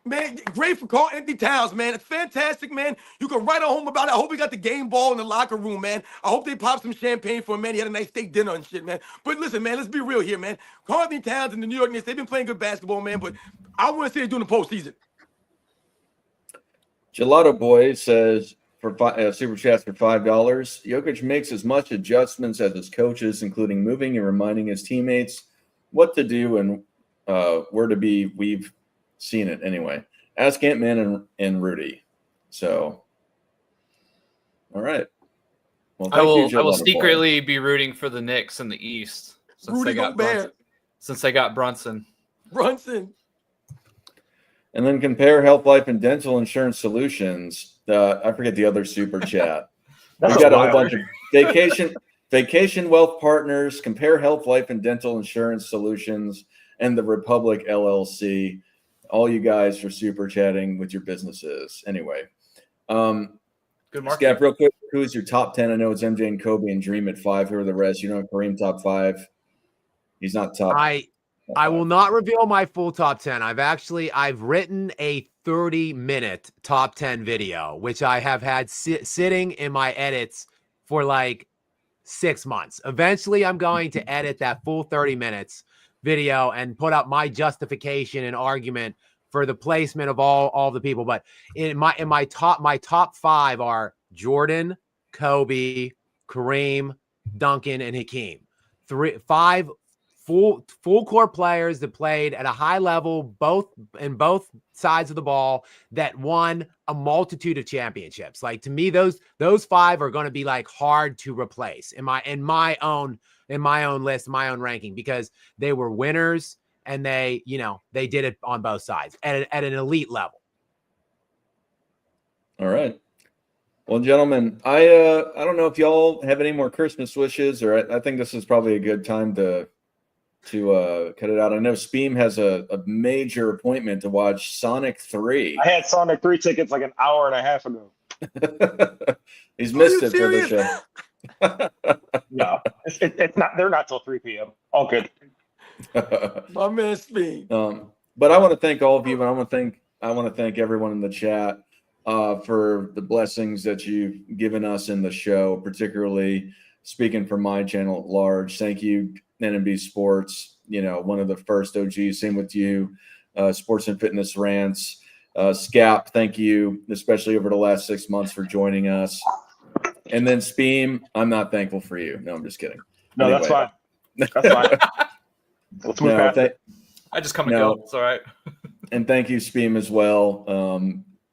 Man, great for Karl Anthony Towns, man. It's fantastic, man. You can write at home about it. I hope he got the game ball in the locker room, man. I hope they popped some champagne for him, man. He had a nice steak dinner and shit, man. But listen, man, let's be real here, man. Karl Anthony Towns and the New York Knicks, they've been playing good basketball, man, but I want to see it during the postseason. Gelato Boy says super chats for $5. Jokic makes as much adjustments as his coaches, including moving and reminding his teammates what to do and where to be. We've seen it anyway. Ask Ant-Man and Rudy. So, all right. Well, I will Gelato Boy. secretly be rooting for the Knicks in the East since Rudy they got Gobert. Brunson. Brunson. And then compare health, life, and dental insurance solutions. I forget the other super chat. We That's got a whole wild. bunch of vacation wealth partners, compare health, life, and dental insurance solutions, and the Republic LLC. All you guys for super chatting with your businesses. Anyway, Good marketing. Scap, real quick, who's your top 10? I know it's MJ and Kobe and Dream at 5. Who are the rest? You know, Kareem top 5. He's not top. I will not reveal my full top 10. I've written a 30-minute top 10 video, which I have had sitting in my edits for like 6 months. Eventually, I'm going to edit that full 30 minutes video and put up my justification and argument for the placement of all the people. But in my top 5 are Jordan, Kobe, Kareem, Duncan, and Hakeem. 5 full court players that played at a high level, both sides of the ball, that won a multitude of championships. Like, to me, those 5 are going to be like hard to replace in my own list, my own ranking, because they were winners and they did it on both sides at an elite level. All right. Well, gentlemen, I don't know if y'all have any more Christmas wishes, or I think this is probably a good time to cut it out. I know Speem has a major appointment to watch Sonic 3. I had Sonic 3 tickets like an hour and a half ago. He's missed it for the show. No, it's not. They're not till 3 p.m. All good. My man Speem. But I want to thank all of you, and I want to thank everyone in the chat for the blessings that you've given us in the show, particularly speaking for my channel at large. Thank you, NMB Sports, one of the first OGs. Same with you, Sports and Fitness Rants. Scap, thank you, especially over the last 6 months, for joining us. And then Speem, I'm not thankful for you. No, I'm just kidding. No, Anyway. that's fine. That's fine. Let's move past it. I just come and go. It's all right. And thank you, Speem, as well.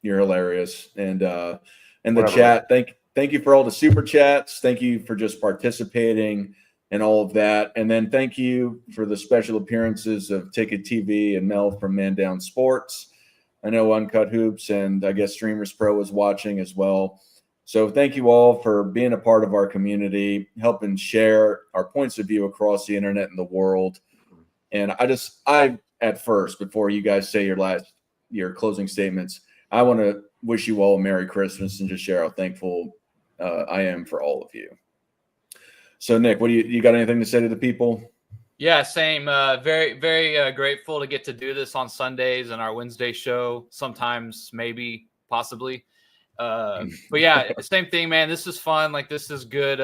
You're hilarious. And the Whatever. chat, thank you for all the super chats. Thank you for just participating and all of that. And then thank you for the special appearances of Ticket TV and Mel from Man Down Sports. I know Uncut Hoops and I guess Streamers Pro was watching as well. So thank you all for being a part of our community, helping share our points of view across the internet and the world. And I at first, before you guys say your closing statements, I want to wish you all a Merry Christmas and just share how thankful I am for all of you. So, Nick, what do you got anything to say to the people? Yeah, same. Very, very grateful to get to do this on Sundays and our Wednesday show. Sometimes, maybe, possibly. But yeah, same thing, man. This is fun. Like, this is good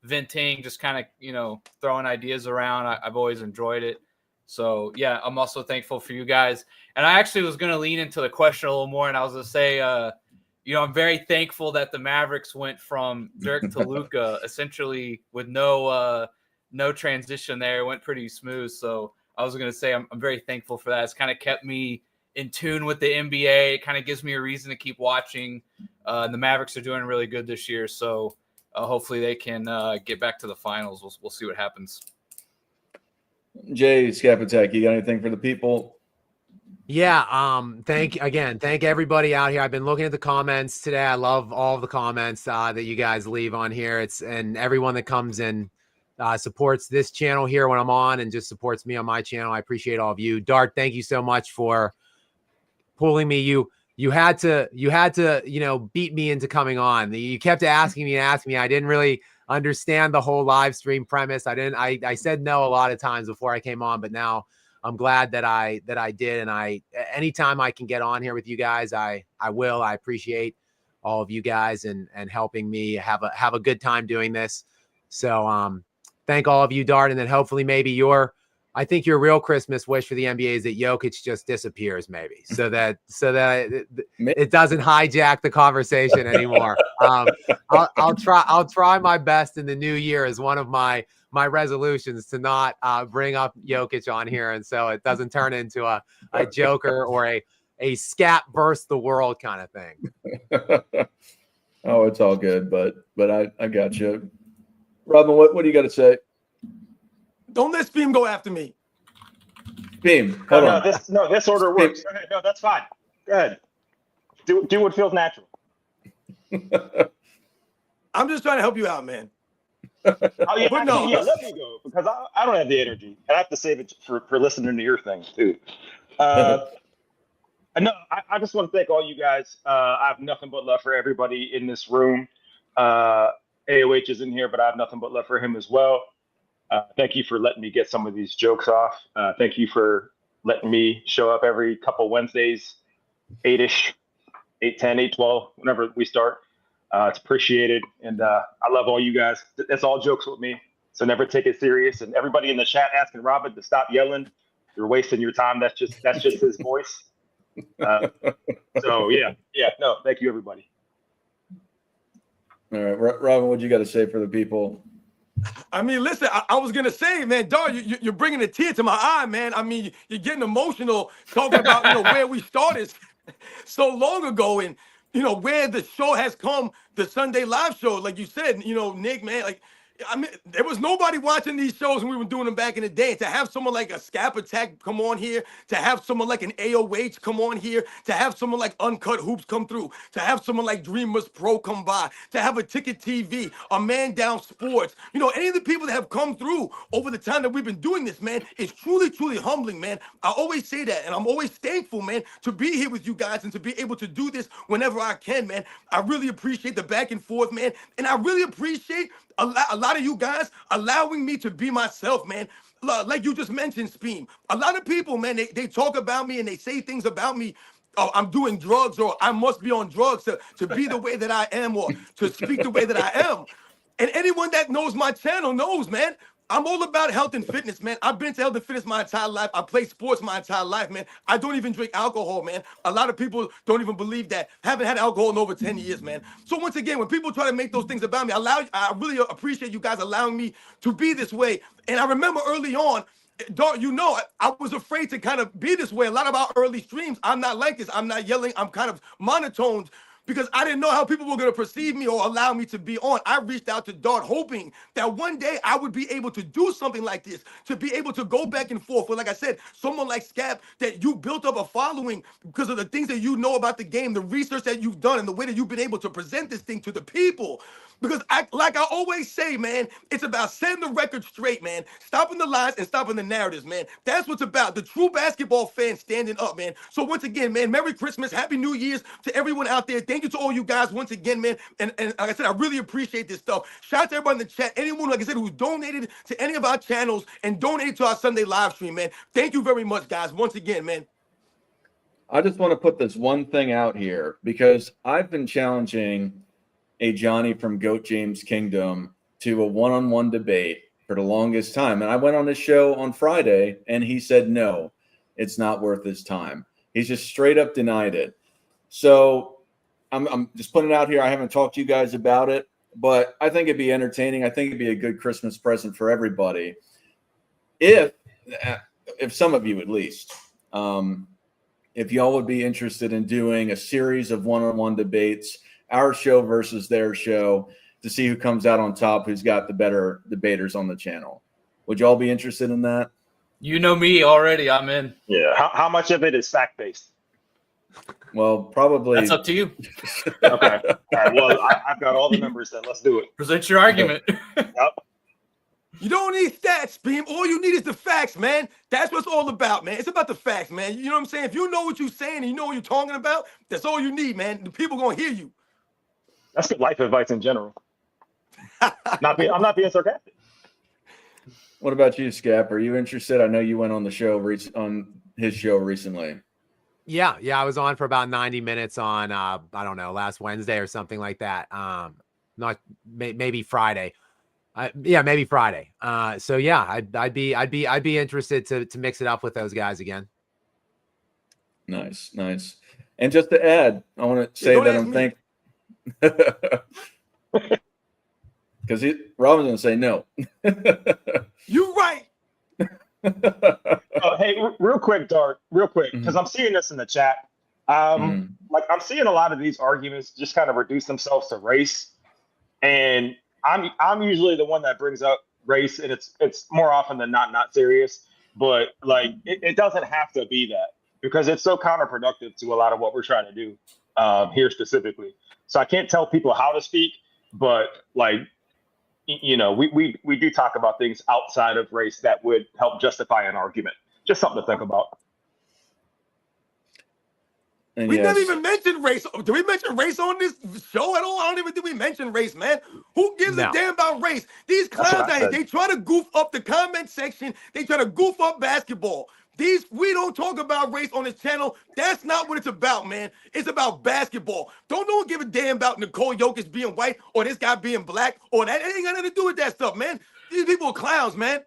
venting, just kind of, throwing ideas around. I've always enjoyed it. So, yeah, I'm also thankful for you guys. And I actually was going to lean into the question a little more, and I was going to say, I'm very thankful that the Mavericks went from Dirk to Luka, essentially with no transition there. It went pretty smooth. So I was going to say I'm very thankful for that. It's kind of kept me in tune with the NBA. It kind of gives me a reason to keep watching. And the Mavericks are doing really good this year. So hopefully they can get back to the finals. We'll see what happens. Jay Skapatek, you got anything for the people? Yeah. Thank everybody out here. I've been looking at the comments today. I love all the comments that you guys leave on here. And everyone that comes in supports this channel here when I'm on and just supports me on my channel. I appreciate all of you. Dart, thank you so much for pulling me. You had to, beat me into coming on. You kept asking me. I didn't really understand the whole live stream premise. I said no a lot of times before I came on, but now I'm glad that I did. And anytime I can get on here with you guys, I will. I appreciate all of you guys and helping me have a good time doing this. So thank all of you, Dart. And then hopefully maybe your I think your real Christmas wish for the NBA is that Jokic just disappears, maybe, so that it doesn't hijack the conversation anymore. I'll try my best in the new year as one of my resolutions to not bring up Jokic on here, and so it doesn't turn into a Joker or a scat versus the world kind of thing. Oh, it's all good, but I got you. Robin, what do you got to say? Don't let Speam go after me. Speam, hold on. This order works. Okay, no, that's fine. Go ahead. Do what feels natural. I'm just trying to help you out, man. Oh, yeah, But no. actually, let me go because I don't have the energy. And I have to save it for listening to your thing, too. No, I just want to thank all you guys. I have nothing but love for everybody in this room. AOH is in here, but I have nothing but love for him as well. Thank you for letting me get some of these jokes off. Thank you for letting me show up every couple Wednesdays, 8-ish, 8:10, 8:12, whenever we start. It's appreciated. And I love all you guys. That's all jokes with me. So never take it serious. And everybody in the chat asking Robin to stop yelling. You're wasting your time. That's just his voice. So yeah. No, thank you, everybody. All right, Robin, what you got to say for the people? I mean, listen, I was going to say, man, dog, you're bringing a tear to my eye, man. I mean, you're getting emotional talking about, where we started so long ago and, where the show has come, the Sunday live show, like you said, Nick, man, like, I mean, there was nobody watching these shows when we were doing them back in the day. To have someone like a Scap Attack come on here, to have someone like an AOH come on here, to have someone like Uncut Hoops come through, to have someone like Dreamers Pro come by, to have a Ticket TV, a Man Down Sports, any of the people that have come through over the time that we've been doing this, man, is truly, truly humbling, man. I always say that, and I'm always thankful, man, to be here with you guys and to be able to do this whenever I can, man. I really appreciate the back and forth, man, and I really appreciate a lot of you guys allowing me to be myself, man. Like you just mentioned, Speem. A lot of people, man, they talk about me and they say things about me. Oh, I'm doing drugs, or I must be on drugs to be the way that I am, or to speak the way that I am. And anyone that knows my channel knows, man, I'm all about health and fitness, man. I've been to health and fitness my entire life. I played sports my entire life, man. I don't even drink alcohol, man. A lot of people don't even believe that. Haven't had alcohol in over 10 years, man. So once again, when people try to make those things about me, I really appreciate you guys allowing me to be this way. And I remember early on, dog, I was afraid to kind of be this way. A lot of our early streams, I'm not like this. I'm not yelling. I'm kind of monotoned, because I didn't know how people were going to perceive me or allow me to be on. I reached out to Dart hoping that one day I would be able to do something like this, to be able to go back and forth. But like I said, someone like Scap, that you built up a following because of the things that you know about the game, the research that you've done, and the way that you've been able to present this thing to the people. Because like I always say, man, it's about setting the record straight, man. Stopping the lies and stopping the narratives, man. That's what's about. The true basketball fan standing up, man. So once again, man, Merry Christmas, Happy New Year's to everyone out there. Thank you to all you guys once again, man. And like I said, I really appreciate this stuff. Shout out to everybody in the chat. Anyone, like I said, who's donated to any of our channels and donated to our Sunday live stream, man. Thank you very much, guys. Once again, man. I just want to put this one thing out here, because I've been challenging a Johnny from Goat James Kingdom to a one-on-one debate for the longest time. And I went on his show on Friday and he said, no, it's not worth his time. He's just straight up denied it. So I'm just putting it out here. I haven't talked to you guys about it, but I think it'd be entertaining. I think it'd be a good Christmas present for everybody. If some of you at least, if y'all would be interested in doing a series of one-on-one debates, our show versus their show, to see who comes out on top, who's got the better debaters on the channel. Would y'all be interested in that? You know me already. I'm in. Yeah. How much of it is fact-based? Well, probably. That's up to you. Okay. All right. Well, I've got all the numbers then. Let's do it. Present your argument. Yep. You don't need stats, Beam. All you need is the facts, man. That's what it's all about, man. It's about the facts, man. You know what I'm saying? If you know what you're saying and you know what you're talking about, that's all you need, man. The people going to hear you. That's good life advice in general. I'm not being sarcastic. What about you, Scap? Are you interested? I know you went on the show on his show recently. Yeah, I was on for about 90 minutes on I don't know, last Wednesday or something like that. Not maybe Friday. Yeah, maybe Friday. So yeah, I'd be interested to mix it up with those guys again. Nice. And just to add, I want to say don't that ask I'm me. because Robin's going to say no. You right. Hey, real quick, Dart, real quick, because I'm seeing this in the chat. Like I'm seeing a lot of these arguments just kind of reduce themselves to race, and I'm usually the one that brings up race, and it's more often than not serious. But like it doesn't have to be that because it's so counterproductive to a lot of what we're trying to do here specifically. So I can't tell people how to speak, but like we do talk about things outside of race that would help justify an argument. Just something to think about. And We yes, never even mentioned race. Did we mention race on this show at all? I don't even think we mentioned race, man. Who gives a No. damn about race? These That's clowns what I out here, said. they try to goof up the comment section. They try to goof up basketball. We don't talk about race on this channel. That's not what it's about, man. It's about basketball. Don't no one give a damn about Nicole Jokic being white or this guy being black or that. It ain't got nothing to do with that stuff, man. These people are clowns, man.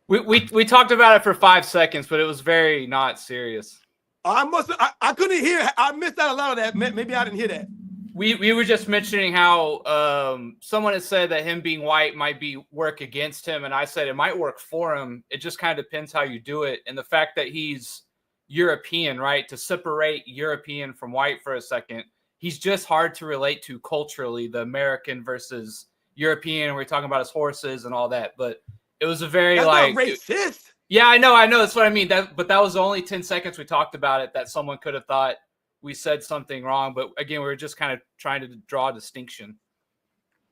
We talked about it for 5 seconds, but it was very not serious. I couldn't hear. I missed out a lot of that. Maybe I didn't hear that. We were just mentioning how someone had said that him being white might work against him, and I said it might work for him. It just kind of depends how you do it, and the fact that he's European, right? To separate European from white for a second, he's just hard to relate to culturally. The American versus European, and we're talking about his horses and all that, but it was a very That's like not racist. Yeah, I know. That's what I mean. But that was only 10 seconds we talked about it that someone could have thought we said something wrong. But again, we were just kind of trying to draw a distinction.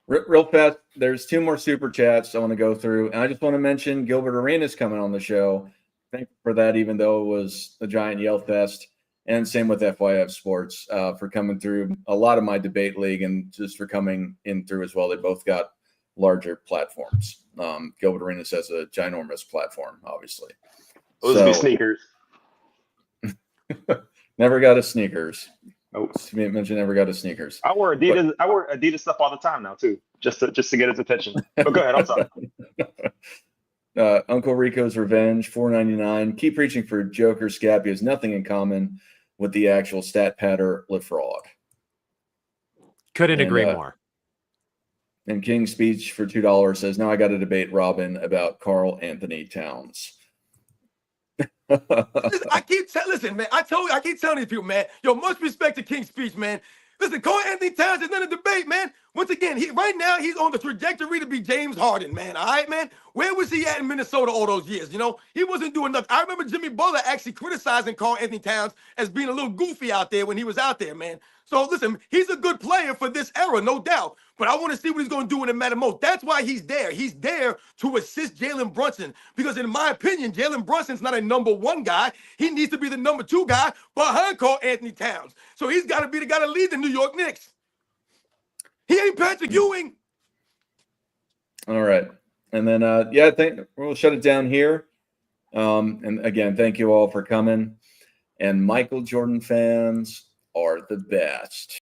Real fast, there's 2 more super chats I want to go through. And I just want to mention Gilbert Arenas coming on the show. Thank you for that, even though it was a giant yell fest. And same with FYF Sports for coming through a lot of my debate league and just for coming in through as well. They both got larger platforms. Gilbert Arenas has a ginormous platform, obviously. Those would be sneakers. Never got a sneakers. Nope. Mentioned never got a sneakers. I wear Adidas. I wear Adidas stuff all the time now too, just to get his attention. But go ahead. I'm sorry. Uncle Rico's Revenge, $4.99. Keep reaching for Joker. Scappy has nothing in common with the actual stat patter LeFraud. Couldn't agree more. And King's Speech for $2 says, now I got to debate Robin about Karl Anthony Towns. Listen, man. I keep telling these people, man. Yo, much respect to King's Speech, man. Listen, Karl Anthony Towns is not a debate, man. Once again, right now he's on the trajectory to be James Harden, man. All right, man. Where was he at in Minnesota all those years? You know, he wasn't doing nothing. I remember Jimmy Butler actually criticizing Karl Anthony Towns as being a little goofy out there when he was out there, man. So listen, he's a good player for this era, no doubt. But I want to see what he's going to do when it matters most. That's why he's there. He's there to assist Jalen Brunson. Because in my opinion, Jalen Brunson's not a number 1 guy. He needs to be the number 2 guy behind Karl Anthony Towns. So he's got to be the guy to lead the New York Knicks. He ain't Patrick Ewing. All right. And then, I think we'll shut it down here. And again, thank you all for coming. And Michael Jordan fans are the best.